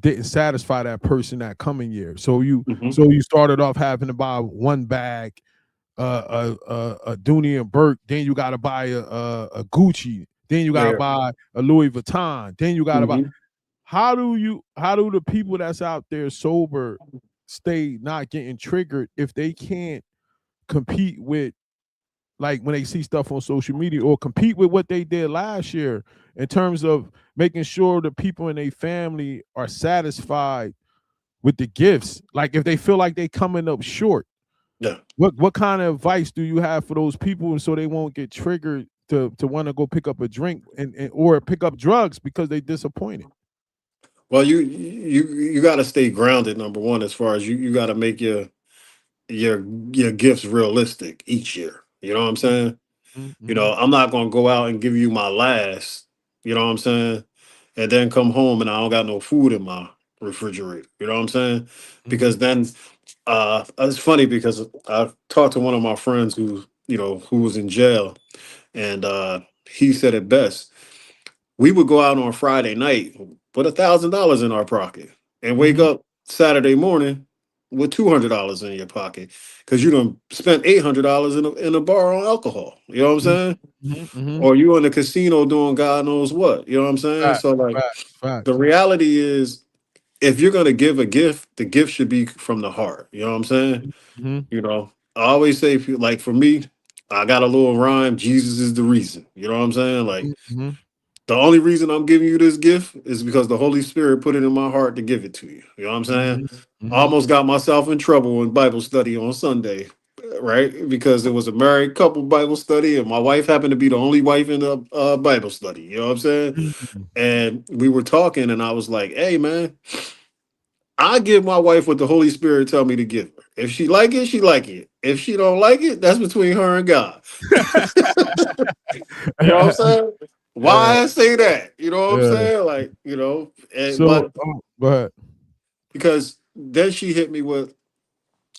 didn't satisfy that person that coming year. Hmm. So you started off having to buy one bag, a Dooney and Burke, then you got to buy a Gucci, then you got to Yeah. buy a Louis Vuitton, then you got to buy. Hmm. How do the people that's out there sober stay not getting triggered if they can't compete with like when they see stuff on social media or compete with what they did last year in terms of making sure the people in their family are satisfied with the gifts. Like if they feel like they coming up short, Yeah. what kind of advice do you have for those people and so they won't get triggered to want to go pick up a drink and or pick up drugs because they disappointed? Well, you got to stay grounded. Number one, as far as you got to make your gifts realistic each year. You know what I'm saying? Mm-hmm, I'm not gonna go out and give you my last. You know what I'm saying? And then come home and I don't got no food in my refrigerator. You know what I'm saying? mm-hmm, Because then, it's funny because I talked to one of my friends who was in jail, and he said it best. We would go out on Friday night with $1,000 in our pocket and wake mm-hmm, up Saturday morning with $200 in your pocket because you done spent $800 in a bar on alcohol. You know what I'm saying? mm-hmm, mm-hmm. Or you in the casino doing God knows what. You know what I'm saying? Facts, So, like, facts, the facts. reality is, if you're gonna give a gift, the gift should be from the heart. You know what I'm saying? Mhm. You know, I always say, if you, like for me, I got a little rhyme. Jesus is the reason. You know what I'm saying? Like, Mhm. Mhm. the only reason I'm giving you this gift is because the Holy Spirit put it in my heart to give it to you. You know what I'm saying? Mhm. I Mhm. almost got myself in trouble in Bible study on Sunday, right? Because it was a married couple Bible study, and my wife happened to be the only wife in the Bible study. You know what I'm saying? Mhm. And we were talking, and I was like, "Hey, man, I give my wife what the Holy Spirit tell me to give her. If she like it, she like it. If she don't like it, that's between her and God." You know what I'm saying? Yeah, Why I say that? You know what I'm yeah. saying? Like, So, but go ahead. because then she hit me with,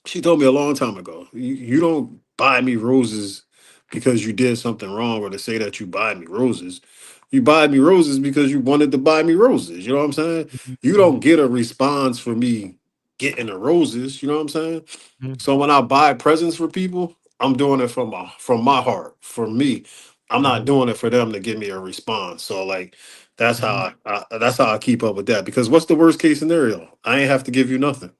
she told me a long time ago, you don't buy me roses because you did something wrong or to say that you buy me roses. You buy me roses because you wanted to buy me roses. You know what I'm saying? Mhm. You don't Mhm. get a response for me getting the roses. You know what I'm saying? Mhm. So when I buy presents for people, I'm doing it from my heart, for me. I'm not Mhm. doing it for them to give me a response. So like Mhm. that's how I keep up with that. Because what's the worst case scenario? I ain't have to give you nothing.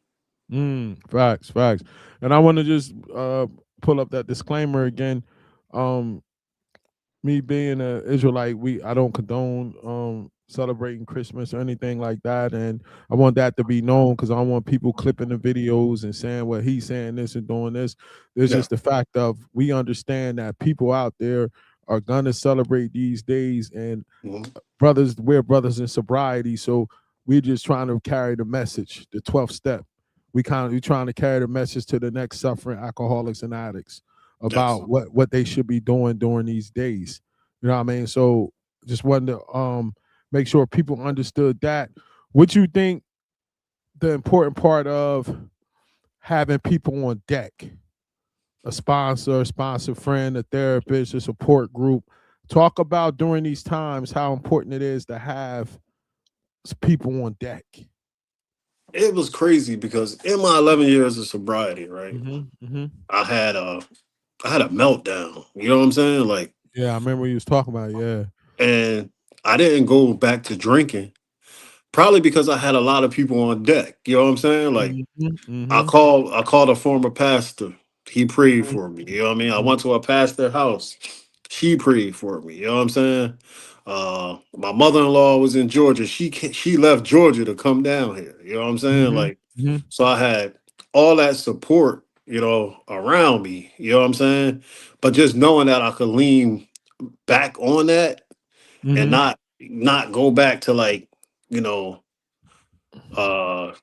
Facts, facts. And I want to just pull up that disclaimer again. Um, Me being an Israelite, I don't condone celebrating Christmas or anything like that, and I want that to be known because I don't want people clipping the videos and saying, "Well, he's saying this and doing this." There's Yeah. just the fact of we understand that people out there are gonna celebrate these days, and Mhm. we're brothers in sobriety, so we're just trying to carry the message, the 12th step. We trying to carry the message to the next suffering alcoholics and addicts Yes. about what they should be doing during these days. You know what I mean? So just wanted to make sure people understood that. What you think the important part of having people on deck, a sponsor friend, a therapist, a support group, talk about during these times how important it is to have people on deck. It was crazy because in my 11 years of sobriety, right, Mm-hmm. I had a I had a meltdown. You know what I'm saying? Like, Yeah, I remember you was talking about it, yeah. and I didn't go back to drinking, probably because I had a lot of people on deck. You know what I'm saying? Like, Mm-hmm. I called a former pastor. He prayed for me. You know what I mean? I Mm-hmm. went to a pastor house. She prayed for me. You know what I'm saying? My mother-in-law was in Georgia. She left Georgia to come down here. You know what I'm saying? Mm-hmm. Like, Mm-hmm. so I had all that support, around me. You know what I'm saying? But just knowing that I could lean back on that and Mm-hmm. not go back to, like, you know, uh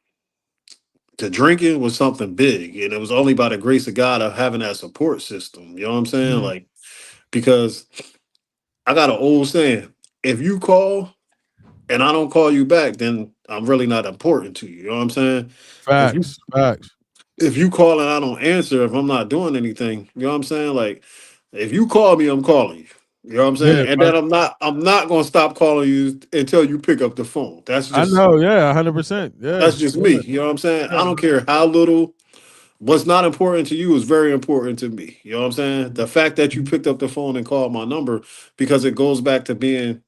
to drinking was something big. And it was only by the grace of God of having that support system. You know what I'm saying? Mm-hmm. Like, because I got an old saying: if you call and I don't call you back, then I'm really not important to you. You know what I'm saying? If you Facts. Facts. if you call and I don't answer, if I'm not doing anything, you know what I'm saying? Like, if you call me, I'm calling you. You know what I'm Yeah, saying? And bro. then I'm not gonna stop calling you until you pick up the phone. I know, yeah, 100%. Yeah. That's just me. Yeah. You know what I'm saying? Yeah. I don't care how little. What's not important to you is very important to me. You know what I'm saying? The fact that you Mhm. picked up the phone and called my number, because it goes back to being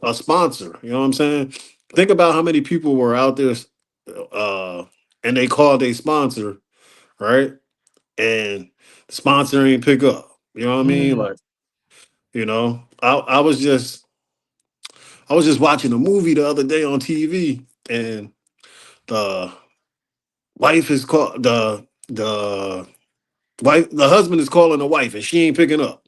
a sponsor. You know what I'm saying? Think about how many people were out there, uh, and they called a sponsor, right? And the sponsor ain't pick up. You know what I mean? Mhm. Like, I was just watching a movie the other day on TV, and the wife is called the husband is calling the wife, and she ain't picking up.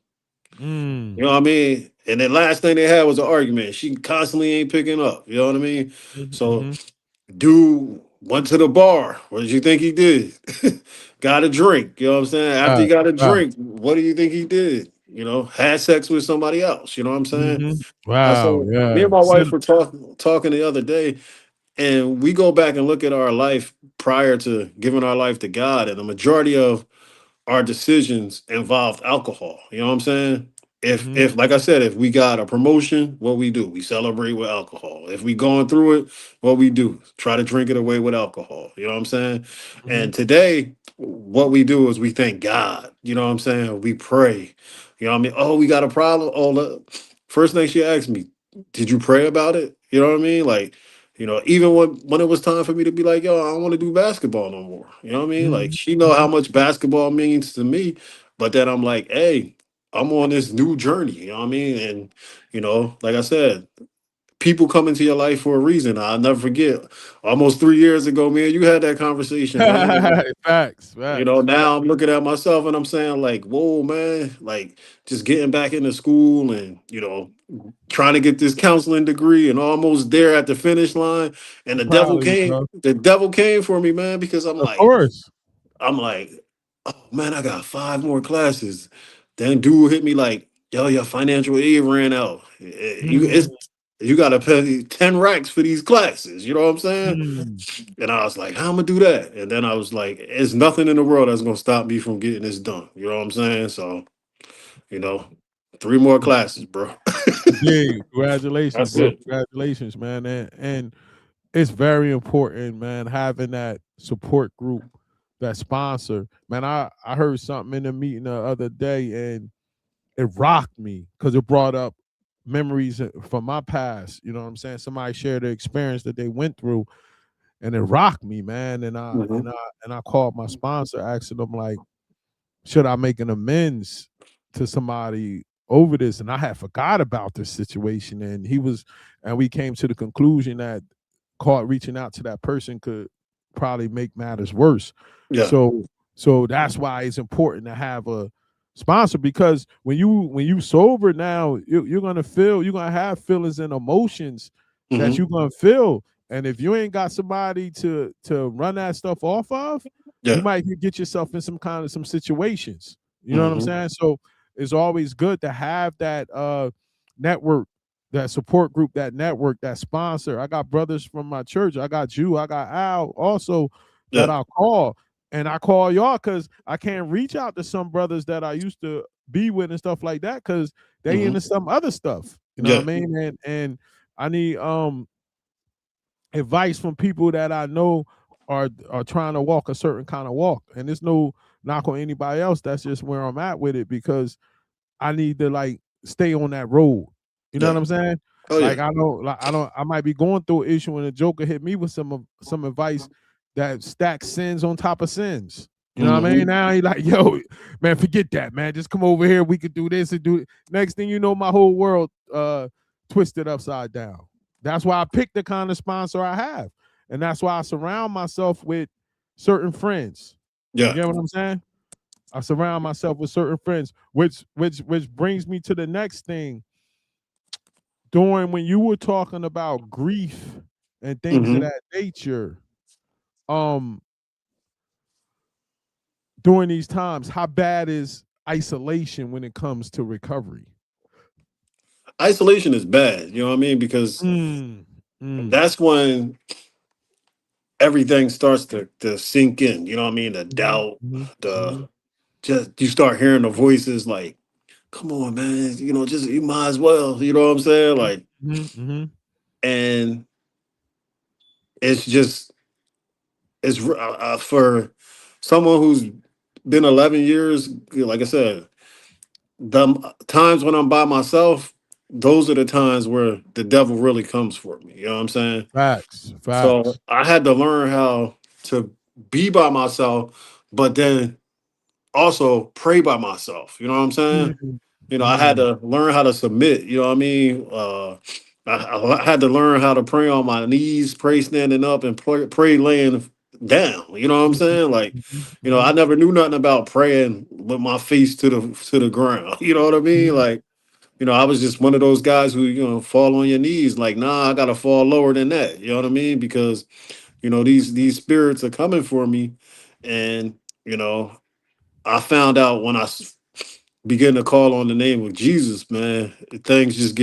You Mm. know what I mean? And the last thing they had was an argument. She constantly ain't picking up. You know what I mean? Mhm. So Mhm. dude went to the bar. What did you think he did? Got a drink. You know what I'm saying? After he Facts. got a Facts. drink, what do you think he did? Had sex with somebody else. You know what I'm saying? Mhm. Wow, So me yeah. and my wife Sin were talking the other day, and we go back and look at our life prior to giving our life to God, and the majority of our decisions involved alcohol. You know what I'm saying? Mhm. If like I said, if we got a promotion, what we do, we celebrate with alcohol. If we going through it, what we do, try to drink it away with alcohol. You know what I'm saying? Mhm. And today, what we do is we thank God. You know what I'm saying? We pray. You know what I mean? Oh, we got a problem. Oh, look. First thing she asked me, did you pray about it? You know what I mean? Like, even when it was time for me to be like, yo, I don't want to do basketball no more. You know what I mean? Like Mhm, she know how mhm. much basketball means to me, but then I'm like, hey, I'm on this new journey. You know what I mean? And like I said, people come into your life for a reason. I'll never forget. Almost 3 years ago, man, you had that conversation, man. Facts, facts, facts. Now I'm looking at myself and I'm saying, like, whoa, man, like just getting back into school and, trying to get this counseling degree and almost there at the finish line. And I'm proud of you, bro. the devil came for me, man, because Of course. I'm like, oh man, I got 5 more classes. Then dude hit me like, yo, your financial aid ran out. Mm, You gotta pay 10 racks for these classes. You know what I'm saying? mm. And I was like, how I'm gonna do that? And then I was like, there's nothing in the world that's gonna stop me from getting this done. You know what I'm saying? So, you know, 3 more classes, bro. Indeed. Congratulations, That's bro. it. Congratulations, man. And it's very important, man, having that support group, that sponsor. Man, I heard something in the meeting the other day and it rocked me because it brought up memories from my past. You know what I'm saying? Somebody shared the experience that they went through and it rocked me, man. Mhm. And I called my sponsor, asking them like, should I make an amends to somebody over this? And I had forgot about this situation. And we came to the conclusion that caught reaching out to that person could probably make matters worse. Yeah. So so that's why it's important to have a sponsor because when you sober now, you're gonna have feelings and emotions that Hmm. you're gonna feel. And if you ain't got somebody to run that stuff off of, you Yeah. might get yourself in some situations. You know what I'm Hmm. saying? So it's always good to have that network, that support group, that network, that sponsor. I got brothers from my church. I got you. I got Al also that Yeah. I call. And I call y'all because I can't reach out to some brothers that I used to be with and stuff like that because they Hmm. into some other stuff. You know what I Yeah. mean? And I need advice from people that I know are trying to walk a certain kind of walk. And there's no knock on anybody else. That's just where I'm at with it because I need to like stay on that road. You know what Yeah. I'm saying? Oh yeah. Like I might be going through an issue and a joker hit me with some advice that stacks sins on top of sins. You know what I mean? Hmm. Now he like, yo, man, forget that, man. Just come over here. We could do this and do it. Next thing you know, my whole world twisted upside down. That's why I picked the kind of sponsor I have. And that's why I surround myself with certain friends. You Yeah. get what I'm saying? I surround myself with certain friends, which brings me to the next thing. During when you were talking about grief and things of Hmm. that nature, um, during these times, how bad is isolation when it comes to recovery? Isolation is bad. You know what I mean? Because Mm, mm, that's when everything starts to sink in. You know what I mean? The mhm, doubt, mhm, the mhm, just you start hearing the voices like, "Come on, man! Just you might as well." You know what I'm saying? Like, mhm, mhm. and it's just for someone who's been 11 years. Like I said, the times when I'm by myself, those are the times where the devil really comes for me. You know what I'm saying? Facts, So facts. I had to learn how to be by myself, but then also pray by myself. You know what I'm saying? Mm, I had mm, to learn how to submit. You know what I mean? I had to learn how to pray on my knees, pray standing up, and pray laying down. You know what I'm mhm, saying? Like, mhm, I mhm, never knew nothing about praying with my face to the ground. You know what I mean? mhm, Like, I was just one of those guys who, fall on your knees. Like, nah, I gotta fall lower than that. You know what I mean? Because these spirits are coming for me, and you know, I found out when begin to call on the name of Jesus, man, things just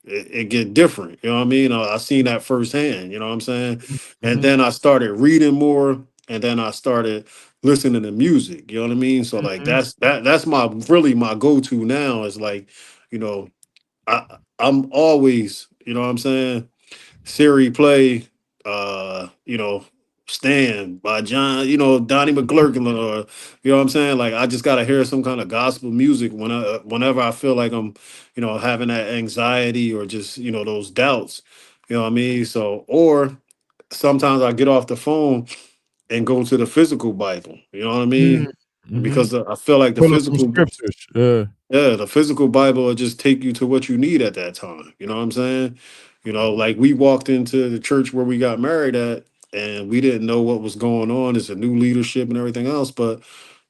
it get different. You know what I mean? I seen that firsthand. You know what I'm saying? And mhm, then I started reading more, and then I started listening to music. You know what I mean? So like mhm, that's my really my go to now is like, you know, I'm always, you know what I'm saying, Siri play Stand by John, Donnie McClurkin, or I'm saying? Like I just gotta hear some kind of gospel music whenever I feel like I'm, having that anxiety or just, those doubts. You know what I mean? So or sometimes I get off the phone and go to the physical Bible. You know what I Mm, mean? mhm. Because I feel like the Pull up some physical, scriptures. Yeah. yeah, the physical Bible will just take you to what you need at that time. You know what I'm saying? You know, like we walked into the church where we got married at, and we didn't know what was going on. It's a new leadership and everything else, but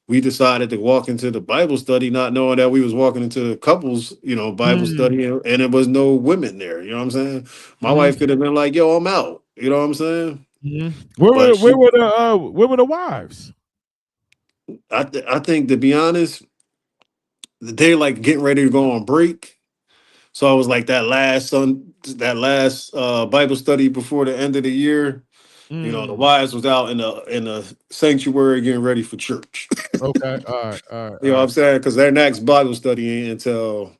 we decided to walk into the Bible study, not knowing that we was walking into couples, Bible Mm, study, and it was no women there. You know what I'm saying? My wife mhm, could have been like, "Yo, I'm out." You know what I'm saying? mhm. But Where were the wives? I think to be honest, they like getting ready to go on break. So I was like that last Bible study before the end of the year. The Mm. wives was out in the sanctuary getting ready for church. Okay. All right. All right. You know All what I'm right. saying? Because their next Bible study ain't until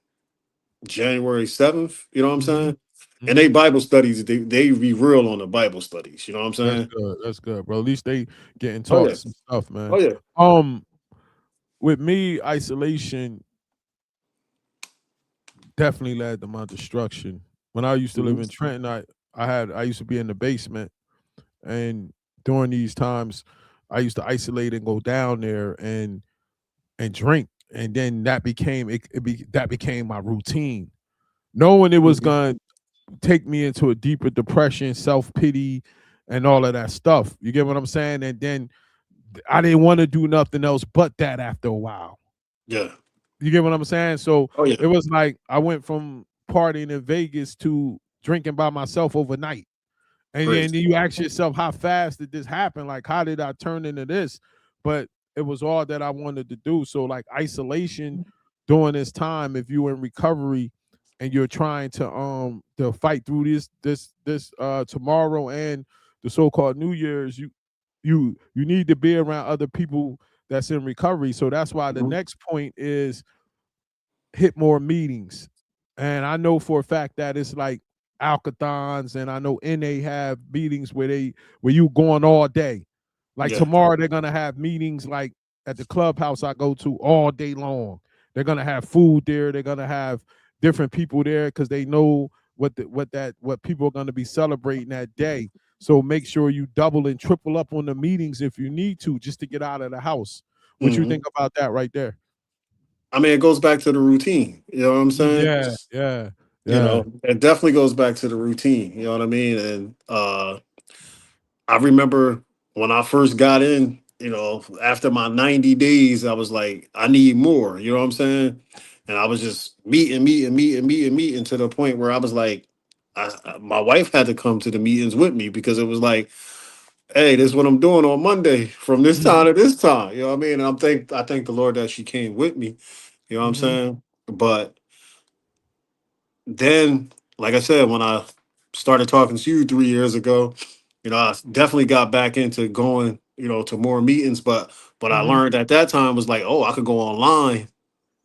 January 7th. You know what I'm Mhm. saying? And they Mhm. Bible studies, they be real on the Bible studies. You know what I'm That's saying? good. That's good, bro. At least they getting Oh taught yeah. some stuff, Oh man. yeah. Um, with me, isolation definitely led to my destruction. When I used to live Hmm. in Trenton, I used to be in the basement, and during these times, I used to isolate and go down there and drink, and then that became my routine, knowing it was Hmm. going to take me into a deeper depression, self pity, and all of that stuff. You get what I'm saying? And then I didn't want to do nothing else but that after a while. Yeah. You get what I'm saying? So Oh yeah. it was like I went from partying in Vegas to drinking by myself overnight. And then Crazy. you ask yourself, how fast did this happen? Like, how did I turn into this? But it was all that I wanted to do. So, like, isolation during this time, if you're in recovery and you're trying to fight through this tomorrow and the so-called New Year's, you need to be around other people that's in recovery. So that's why the Mhm. next point is hit more meetings. And I know for a fact that it's like alkathons, and I know NA have meetings where you going all day. Like Yeah. tomorrow they're gonna have meetings like at the clubhouse I go to all day long. They're gonna have food there, they're gonna have different people there because they know what people are gonna be celebrating that day. So make sure you double and triple up on the meetings if you need to, just to get out of the house. What you Hmm. think about that right there? I mean, it goes back to the routine. You know what I'm saying? Yeah, yeah, yeah. It definitely goes back to the routine. You know what I mean? And I remember when I first got in, after my 90 days, I was like, I need more. You know what I'm saying? And I was just meeting to the point where I was like, my wife had to come to the meetings with me because it was like, hey, this is what I'm doing on Monday from this time Mhm, to this time. You know what I mean? And I thank the Lord that she came with me. You know what I'm mhm, saying? But then, like I said, when I started talking to you 3 years ago, I definitely got back into going, to more meetings. But what I mhm, learned at that time was like, oh, I could go online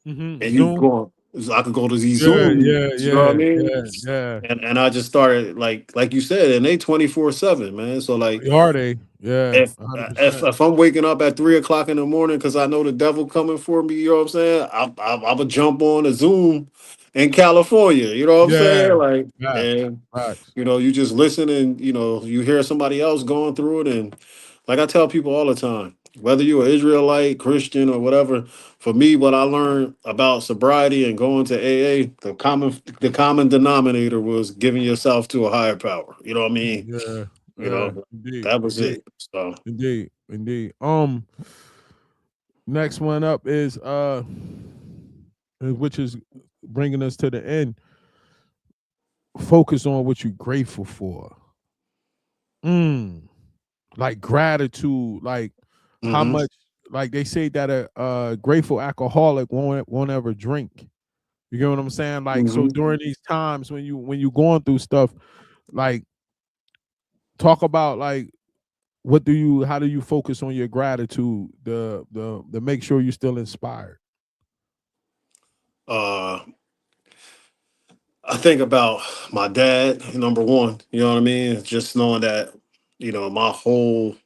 mhm. and Zoom. I could go to these Yeah, Zoom yeah, meetings. You know what I yeah, mean? yeah, yeah. And I just started like you said, and they 24/7, man. So like Are they? Yeah, if if 100%. if I'm waking up at 3 o'clock in the morning because I know the devil coming for me, you know what I'm saying? I would jump on a Zoom in California, you know what I'm Yeah, saying? Like, facts, and facts. you just listen and you hear somebody else going through it, and like I tell people all the time, whether you're an Israelite, Christian, or whatever, for me, what I learned about sobriety and going to AA, the common denominator was giving yourself to a higher power. You know what I mean? Yeah, You yeah, know, indeed, that was indeed, it. So. indeed, indeed. Next one up is which is bringing us to the end. Focus on what you're grateful for. Mm. Like gratitude, like how Hmm. much, like they say that a grateful alcoholic won't ever drink. You get what I'm saying? Like, so Hmm. during these times when you going through stuff, like talk about like how do you focus on your gratitude, the make sure you're still inspired. Uh, I think about my dad, number one. You know what I mean? Just knowing that, my whole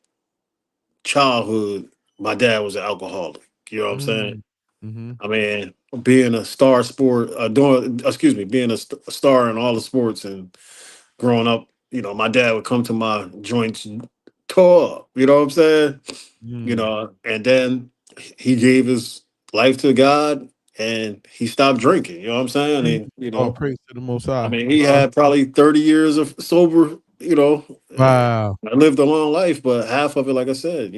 childhood, my dad was an alcoholic. You know what I'm saying? Mm. Mhm. I mean, being a star sport, being a star in all the sports and growing up. my dad would come to my joints tore up. You know what I'm saying? Mm, And then he gave his life to God and he stopped drinking. You know what I'm saying? mm. And All praise to the Most I High. mean, he had probably 30 years of sober. Wow. I lived a long life, but half of it, like I said,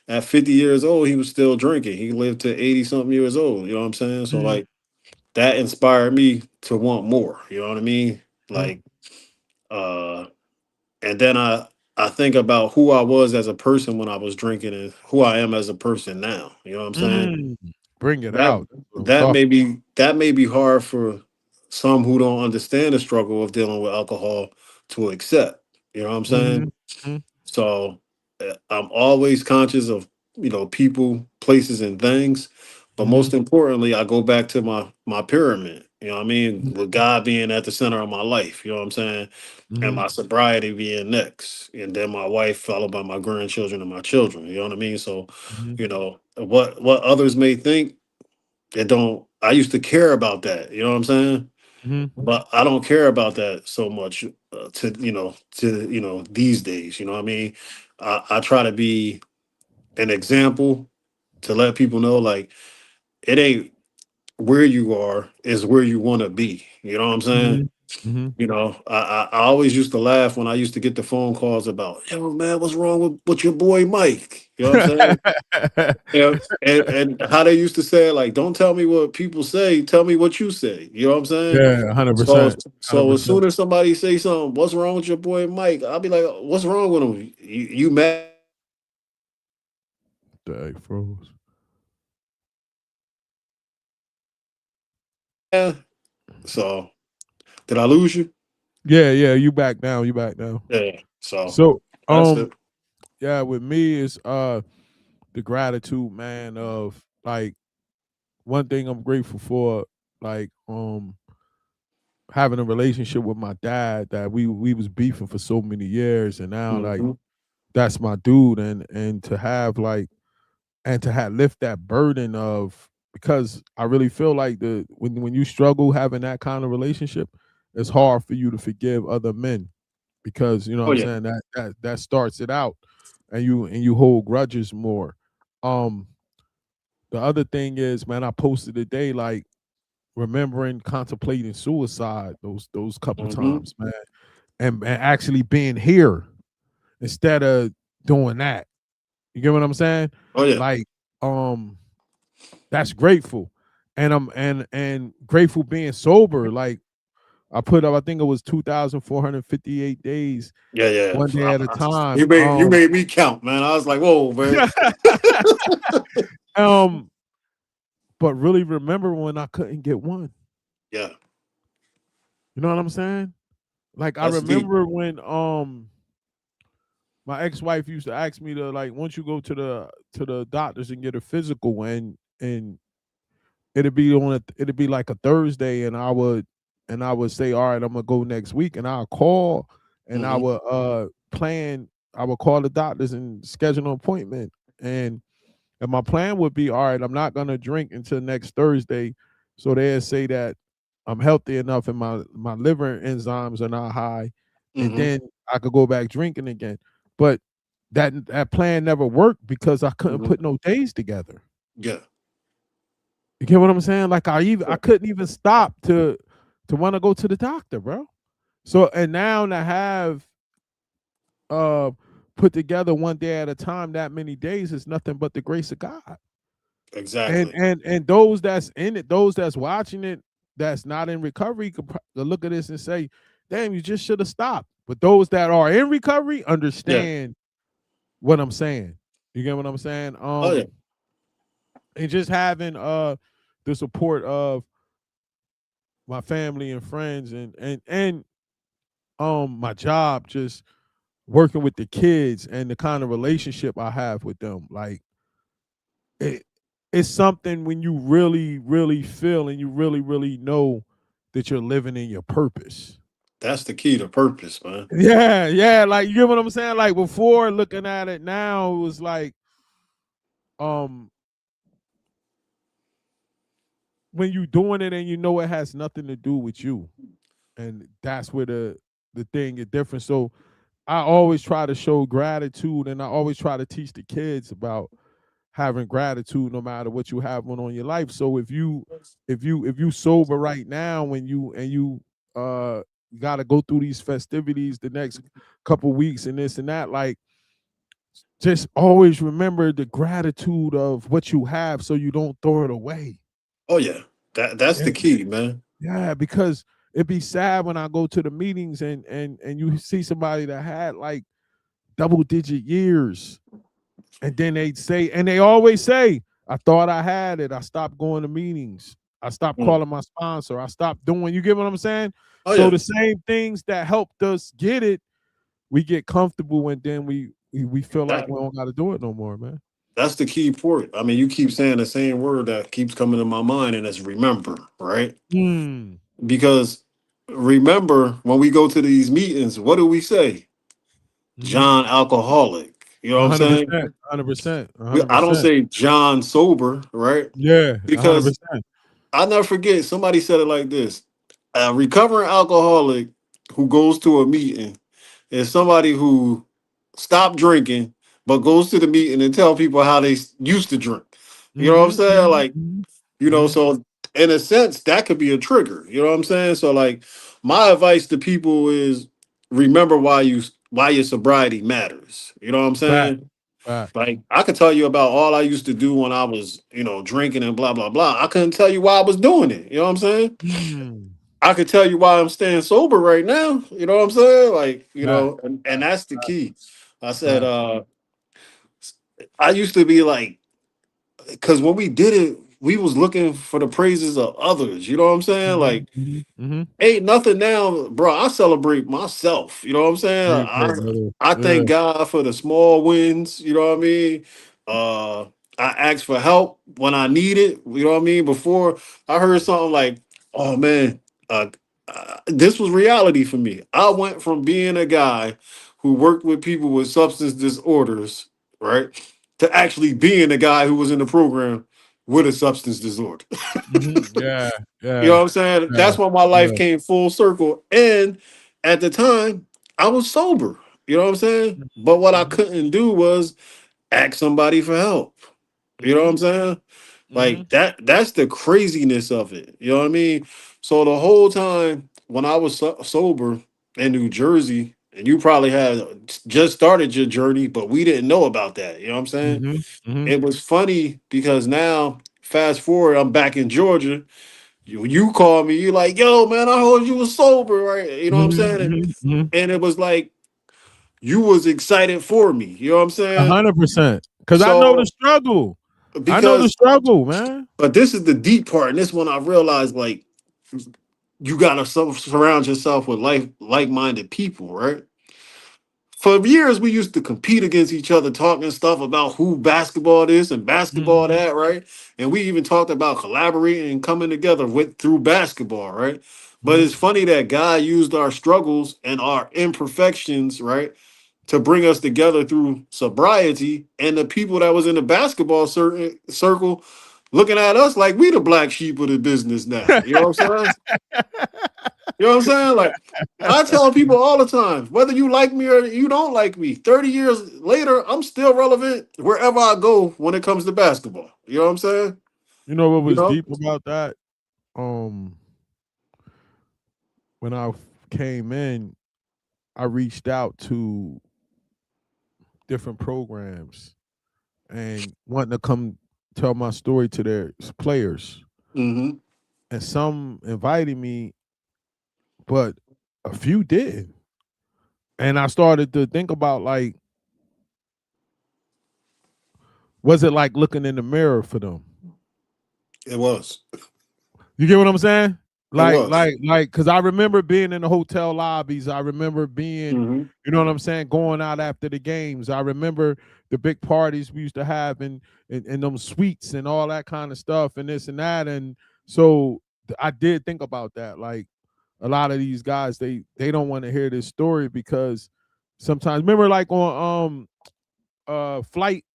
at 50 years old, he was still drinking. He lived to 80 something years old. You know what I'm saying? So Mhm, like that inspired me to want more. You know what I mean? mhm, Like, uh, and then I think about who I was as a person when I was drinking and who I am as a person now. You know what I'm saying? mm. Bring it That out. That's what I'm that talking. may be hard for some who don't understand the struggle of dealing with alcohol to accept. You know what I'm saying? Mhm, mhm, So I'm always conscious of people, places, and things. But mhm, most importantly, I go back to my pyramid. You know what I mean? mhm, With God being at the center of my life. You know what I'm saying? And mhm, my sobriety being next, and then my wife, followed by my grandchildren and my children. You know what I mean? So, mhm, what others may think, it don't. I used to care about that. You know what I'm saying? mhm, But I don't care about that so much to these days. You know what I mean? I try to be an example to let people know, like, it ain't where you are, is where you want to be. You know what I'm saying? mhm, mhm. I always used to laugh when I used to get the phone calls about, yo, man, what's wrong with your boy Mike? You know what I'm saying? Yeah, and how they used to say, like, don't tell me what people say, tell me what you say. You know what I'm saying? Yeah, So 100%. so as 100%. soon as somebody say something, what's wrong with your boy Mike? I'll be like, what's wrong with him? You mad? Dang, froze. So did I lose you? Yeah, yeah, you back now. You back now. Yeah. So So, that's it. yeah, with me is the gratitude, man, of like one thing I'm grateful for, like having a relationship with my dad that we was beefing for so many years, and now like Hmm. that's my dude, and to have like and to have lift that burden of, because I really feel like the when you struggle having that kind of relationship, it's hard for you to forgive other men, because you know what Oh I'm yeah. saying, that starts it out, and you hold grudges more. Um, the other thing is, man, I posted today like remembering contemplating suicide those couple Hmm. times, man, and actually being here instead of doing that. You get what I'm saying? Oh yeah. Like, um, that's grateful, and I'm and grateful being sober. Like I put up, I think it was 2,458 days, Yeah, yeah. one day at a time. You made me count, man. I was like, whoa, man. um, but really remember when I couldn't get one. Yeah, You know what I'm saying? Like I that's deep. remember when my ex-wife used to ask me to, like, once you go to the doctors and get a physical, and it'd be like a Thursday, and I would say, all right, I'm gonna go next week, and I'll call, and I Hmm. would plan, I would call the doctors and schedule an appointment, and my plan would be, all right, I'm not gonna drink until next Thursday, so they'd say that I'm healthy enough and my liver enzymes are not high, and Hmm. then I could go back drinking again. But that plan never worked because I couldn't Hmm. put no days together. Yeah. You get what I'm saying? Like I Yeah. couldn't even stop to want to go to the doctor, bro. So and now to have uh put together one day at a time that many days is nothing but the grace of God. And Exactly. and and those that's in it, those that's watching it, that's not in recovery, could look at this and say, "Damn, you just should have stopped." But those that are in recovery Yeah. understand what I'm saying. You get what I'm saying? Oh yeah. And just having the support of my family and friends, and my job, just working with the kids and the kind of relationship I have with them. Like it, it's something when you really, really feel and you really, really know that you're living in your purpose. That's the key to purpose, man. Yeah, yeah. Like you get what I'm saying? Like before looking at it now, it was like um when you doing it and you know it has nothing to do with you. And that's where the thing is different. So I always try to show gratitude, and I always try to teach the kids about having gratitude no matter what you have on your life. So if you sober right now and you uh got to go through these festivities the next couple weeks and this and that, like just always remember the gratitude of what you have so you don't throw it away. Oh yeah, that's Yeah, the key, man. yeah, because it'd be sad when I go to the meetings and you see somebody that had like double digit years. And then they say, and they always say, I thought I had it. I stopped going to meetings. I stopped Mm. calling my sponsor. I stopped doing, you get what I'm saying? Oh So yeah, the same things that helped us get it, we get comfortable and then we feel like that we don't got to do it no more, man. that's the key point. I mean, you keep saying the same word that keeps coming to my mind, and it's remember, right? Mm. Because remember when we go to these meetings, what do we say? Mm-hmm. John alcoholic. You know what I'm saying? 100%, 100%, I don't 100%. say John sober, right? Yeah, Because 100%. I never forget somebody said it like this: a recovering alcoholic who goes to a meeting is somebody who stopped drinking but goes to the meeting and tell people how they used to drink. You know what I'm Mm-hmm, saying? Like, mm-hmm, you know, mm-hmm. so in a sense, that could be a trigger. You know what I'm saying? So like my advice to people is remember why your sobriety matters. You know what I'm Fact, saying? fact. Like I could tell you about all I used to do when I was, drinking and blah blah blah. I couldn't tell you why I was doing it. You know what I'm saying? Mm. I could tell you why I'm staying sober right now. You know what I'm saying? Like, Fact, and fact, that's the key. I said, fact. I used to be like, because when we did it, we was looking for the praises of others. You know what I'm saying? Mhm, Like, mhm, mhm. ain't nothing now, bro. I celebrate myself. You know what I'm saying? There you go, brother. I Yeah. thank God for the small wins. You know what I mean? Uh, I asked for help when I need it. You know what I mean? Before I heard something like, "Oh man, uh, this was reality for me." I went from being a guy who worked with people with substance disorders, right, to actually being a guy who was in the program with a substance disorder. Mhm. Yeah, You know yeah, what I'm saying? yeah, That's when my life yeah. came full circle. And at the time, I was sober. You know what I'm saying? But what I Mhm, couldn't do was ask somebody for help. You know what mhm, I'm saying? mhm, Like that's the craziness of it. You know what I mean? So the whole time when I was sober in New Jersey, and you probably had just started your journey, but we didn't know about that. You know what I'm saying? mhm, mhm, It was funny because now, fast forward, I'm back in Georgia. You call me, you like, yo, man, I heard you was sober, right? You know what I'm mhm, saying? mhm, mhm. And it was like you was excited for me. You know what I'm saying? 100%. 'Cause I know the So struggle. I know the because struggle, man. but this is the deep part, and this one I realized like you gotta surround yourself with like-minded people, right? For years we used to compete against each other, talking stuff about who basketball this and basketball Mhm, that, right? And we even talked about collaborating and coming together with through basketball, right? But mhm, it's funny that God used our struggles and our imperfections, right, to bring us together through sobriety. And the people that was in the basketball circle looking at us like we the black sheep of the business now. You know what I'm saying? You know what I'm saying? Like I tell people all the time, whether you like me or you don't like me, 30 years later, I'm still relevant wherever I go when it comes to basketball. You know what I'm saying? You know what You was know? deep about that? Um, when I came in, I reached out to different programs and wanting to come tell my story to their players. Hmm. And some invited me, but a few didn't. And I started to think about like, was it like looking in the mirror for them? It was. You get what I'm saying? It was. Because I remember being in the hotel lobbies. I remember being, Hmm. you know what I'm saying, going out after the games. I remember the big parties we used to have in them suites and all that kind of stuff and this and that. And so I did think about that. Like a lot of these guys, they don't want to hear this story because sometimes remember like on flight,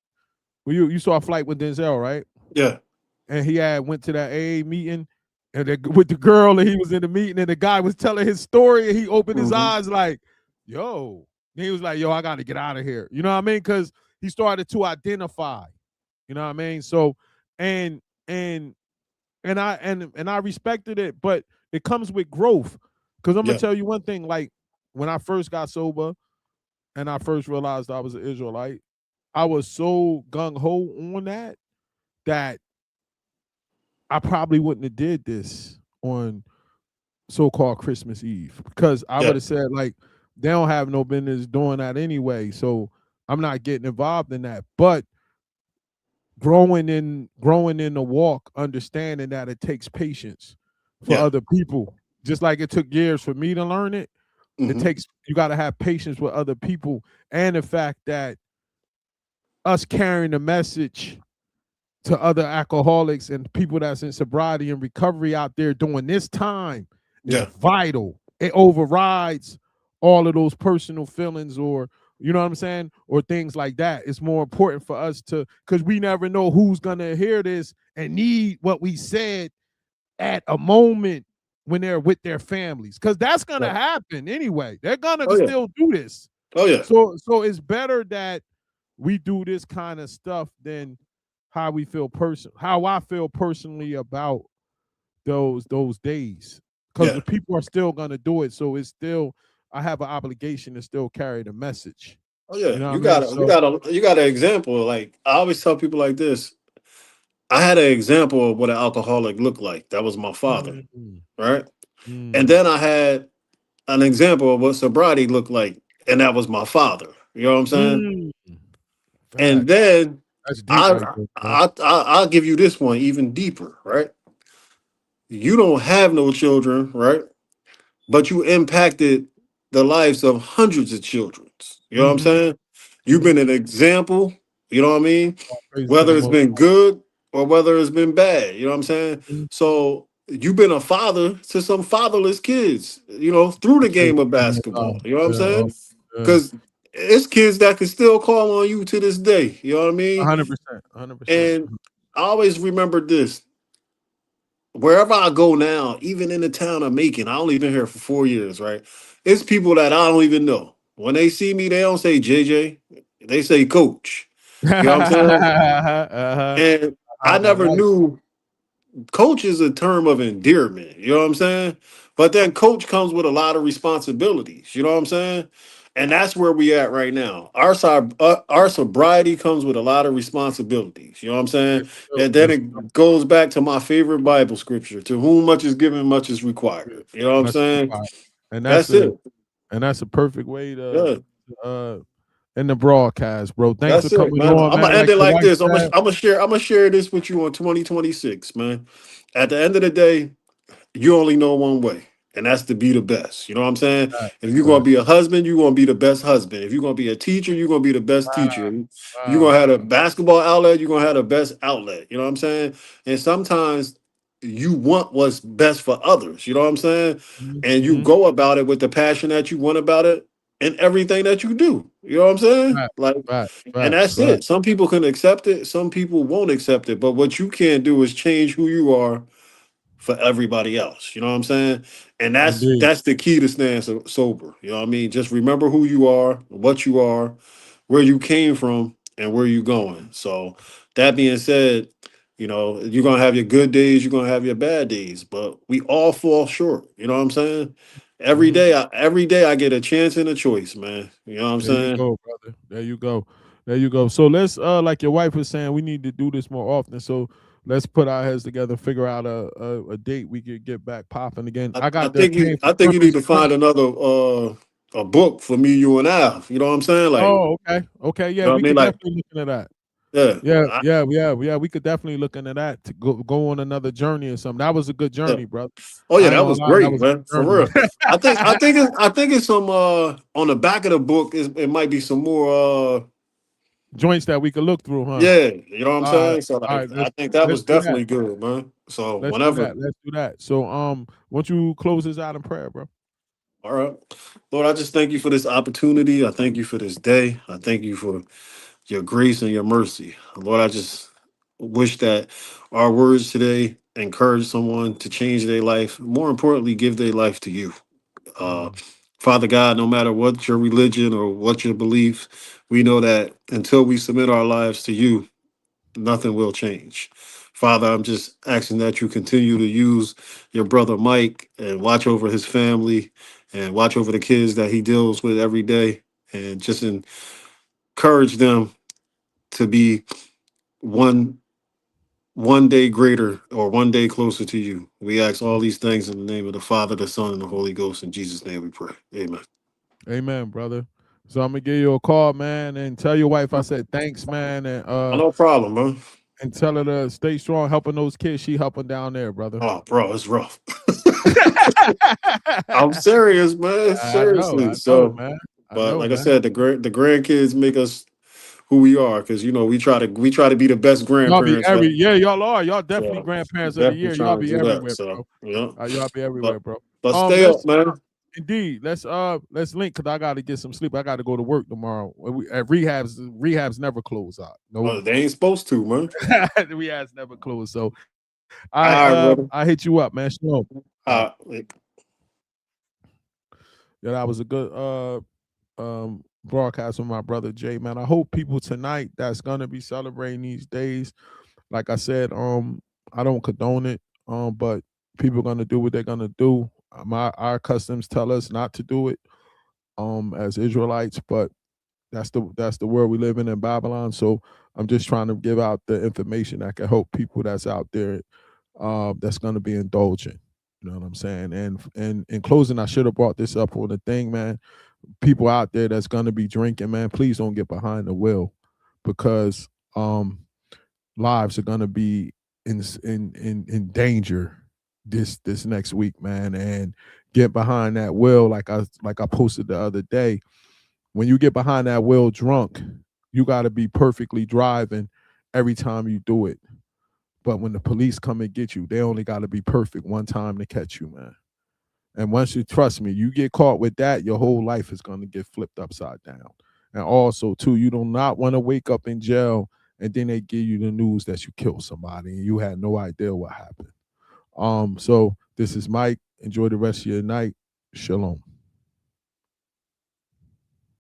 well, you saw a flight with Denzel, right? Yeah. And he had went to that AA meeting and with the girl, and he was in the meeting, and the guy was telling his story, and he opened his Hmm. eyes like, "Yo," and he was like, "Yo, I got to get out of here." You know what I mean? Because he started to identify. You know what I mean? So, and and and I respected it, but it comes with growth. Because I'm gonna Yeah, tell you one thing: like when I first got sober and I first realized I was an Israelite, I was so gung ho on that I probably wouldn't have did this on so-called Christmas Eve because I would yeah, have said like they don't have no business doing that anyway. So I'm not getting involved in that. But growing in the walk, understanding that it takes patience for yeah. other people. Just like it took years for me to learn it, it Hmm. takes you got to have patience with other people, and the fact that us carrying the message to other alcoholics and people that's in sobriety and recovery out there during this time is Yeah, vital. It overrides all of those personal feelings or you know what I'm saying? Or things like that. It's more important for us to because we never know who's gonna hear this and need what we said at a moment when they're with their families. Cause that's yeah. gonna happen anyway. They're gonna Oh yeah, still do this. oh yeah, So it's better that we do this kind of stuff than how I feel personally about those days. Because yeah. the people are still gonna do it. So it's still I have an obligation to still carry the message. Oh yeah. You know You what I mean? got a you So got a you got an example. Like I always tell people like this. I had an example of what an alcoholic looked like. That was my father, mm, right? And mm, then I had an example of what sobriety looked like, and that was my father. You know what I'm saying? mm. And Facts. then That's deep I, right there, bro. I'll give you this one even deeper, right? You don't have no children, right? But you impacted the lives of hundreds of children. You know what I'm Mm-hmm. saying? You've been an Mm-hmm. example, you know what I mean? All praise to the Whether it's most been good or whether it's been bad, you know what I'm saying? high. So you've been a father to some fatherless kids, you know, through All the praise game of to the most basketball. high. You know what I'm Yeah, saying? yeah. Because it's kids that can still call on you to this day. You know what I mean? 100%. 100%. And I always remember this. Wherever I go now, even in the town of Macon, I only been here for 4 years, right? It's people that I don't even know. When they see me, they don't say JJ, they say Coach. You know what I'm saying? uh-huh. And I I had that never life. knew coach is a term of endearment. You know what I'm saying? But then coach comes with a lot of responsibilities. You know what I'm saying? And that's where we at right now. Our sobriety comes with a lot of responsibilities. You know what I'm Yes, saying? so. And then Yes, it goes back to my favorite Bible scripture: "To whom much is given, much is so. required." You know what I'm Much saying? required. And that's That's a it. and that's a perfect way to Yeah, uh in the broadcast, bro. Thanks for that's it, coming man. on, I'm man. gonna end Like it your like wife this. said. I'm gonna share this with you on 2026, man. At the end of the day, you only know one way, and that's to be the best. You know what I'm saying? If you're gonna Facts. be a husband, you're gonna be the best husband. If you're gonna be a teacher, you're gonna be the best teacher. Wow. If you're Wow. gonna have a basketball outlet, you're gonna have the best outlet. You know what I'm saying? And sometimes you want what's best for others. You know what I'm saying? And you Mm-hmm. go about it with the passion that you want about it and everything that you do. You know what I'm saying? Facts. Like, Facts. and Facts. that's Facts. it. Some people can accept it, some people won't accept it. But what you can't do is change who you are for everybody else. You know what I'm saying? And Indeed. that's the key to staying sober. You know what I mean? Just remember who you are, what you are, where you came from, and where you going. So that being said, you know, you're gonna have your good days, you're gonna have your bad days, but we all fall short. You know what I'm saying? Mm-hmm. Every day I get a chance and a choice, man. You know what I'm There you saying? go, brother. There you go. There you go. So let's like your wife was saying, we need to do this more often. So let's put our heads together, figure out a date we could get back popping again. I got the Pain for I think you need Purpose to joint. find another a book for me, you and I. You know what I'm saying? Like, you Oh, okay. Okay, yeah, know what I we mean? could Like, definitely look into that. yeah. Yeah, yeah, yeah, yeah. We could definitely look into that to go on another journey or something. That was a good Yeah. journey, brother. Oh yeah, I ain't that gonna was lie, that great, was a man. good For journey. real. I think it's some on the back of the book it might be some more Joints that we could look through, huh? yeah, you know what I'm All right, saying? So all like right. I think that Let's was do that. definitely good, man. So Let's do whenever. that. Let's do that. So, why don't you close this out in prayer, bro? All right. Lord, I just thank you for this opportunity. I thank you for this day. I thank you for your grace and your mercy. Lord, I just wish that our words today encourage someone to change their life. More importantly, give their life to you. Uh, Mm. Father God, no matter what your religion or what your beliefs, we know that until we submit our lives to you, nothing will change. Father, I'm just asking that you continue to use your brother Mike and watch over his family and watch over the kids that he deals with every day, and just encourage them to be one one day greater or one day closer to you. We ask all these things in the name of the Father, the Son, and the Holy Ghost. In Jesus' name we pray. Amen. Amen, brother. So I'm gonna give you a call, man, and tell your wife I said thanks, man, No problem, man. and tell her to stay strong, helping those kids. She helping down there, brother. Oh, bro, it's rough. I'm serious, man. Seriously. I know, So, man. I but know, like I man. said, the grandkids make us who we are, because we try to be the best Y'all be grandparents that. yeah, y'all are. Y'all definitely So grandparents of the definitely year. Y'all trying to be do that. everywhere, So bro. yeah, Y'all be everywhere, but bro. stay up, Let's man. indeed let's link because I got to get some sleep. I got to go to work tomorrow. At rehabs never close out. No, They ain't supposed to, man. rehabs never close. So All right, brother. I hit you up, man. Shalom. All right. Uh, Yeah, that was a good broadcast with my brother Jay, man. I hope people tonight that's gonna be celebrating these days. Like I said, I don't condone it, but people are gonna do what they're gonna do. Our customs tell us not to do it, as Israelites, but that's the world we live in Babylon. So I'm just trying to give out the information that can help people that's out there, that's gonna be indulgent. You know what I'm saying? And in closing, I should have brought this up on the thing, man. People out there that's gonna be drinking, man, please don't get behind the wheel, because lives are gonna be in danger this next week, man. And get behind that wheel, like I posted the other day. When you get behind that wheel drunk, you got to be perfectly driving every time you do it. But when the police come and get you, they only got to be perfect one time to catch you, man. And once you trust me, you get caught with that, your whole life is going to get flipped upside down. And also, too, you do not want to wake up in jail and then they give you the news that you killed somebody and you had no idea what happened. So this is Mike. Enjoy the rest of your night. Shalom.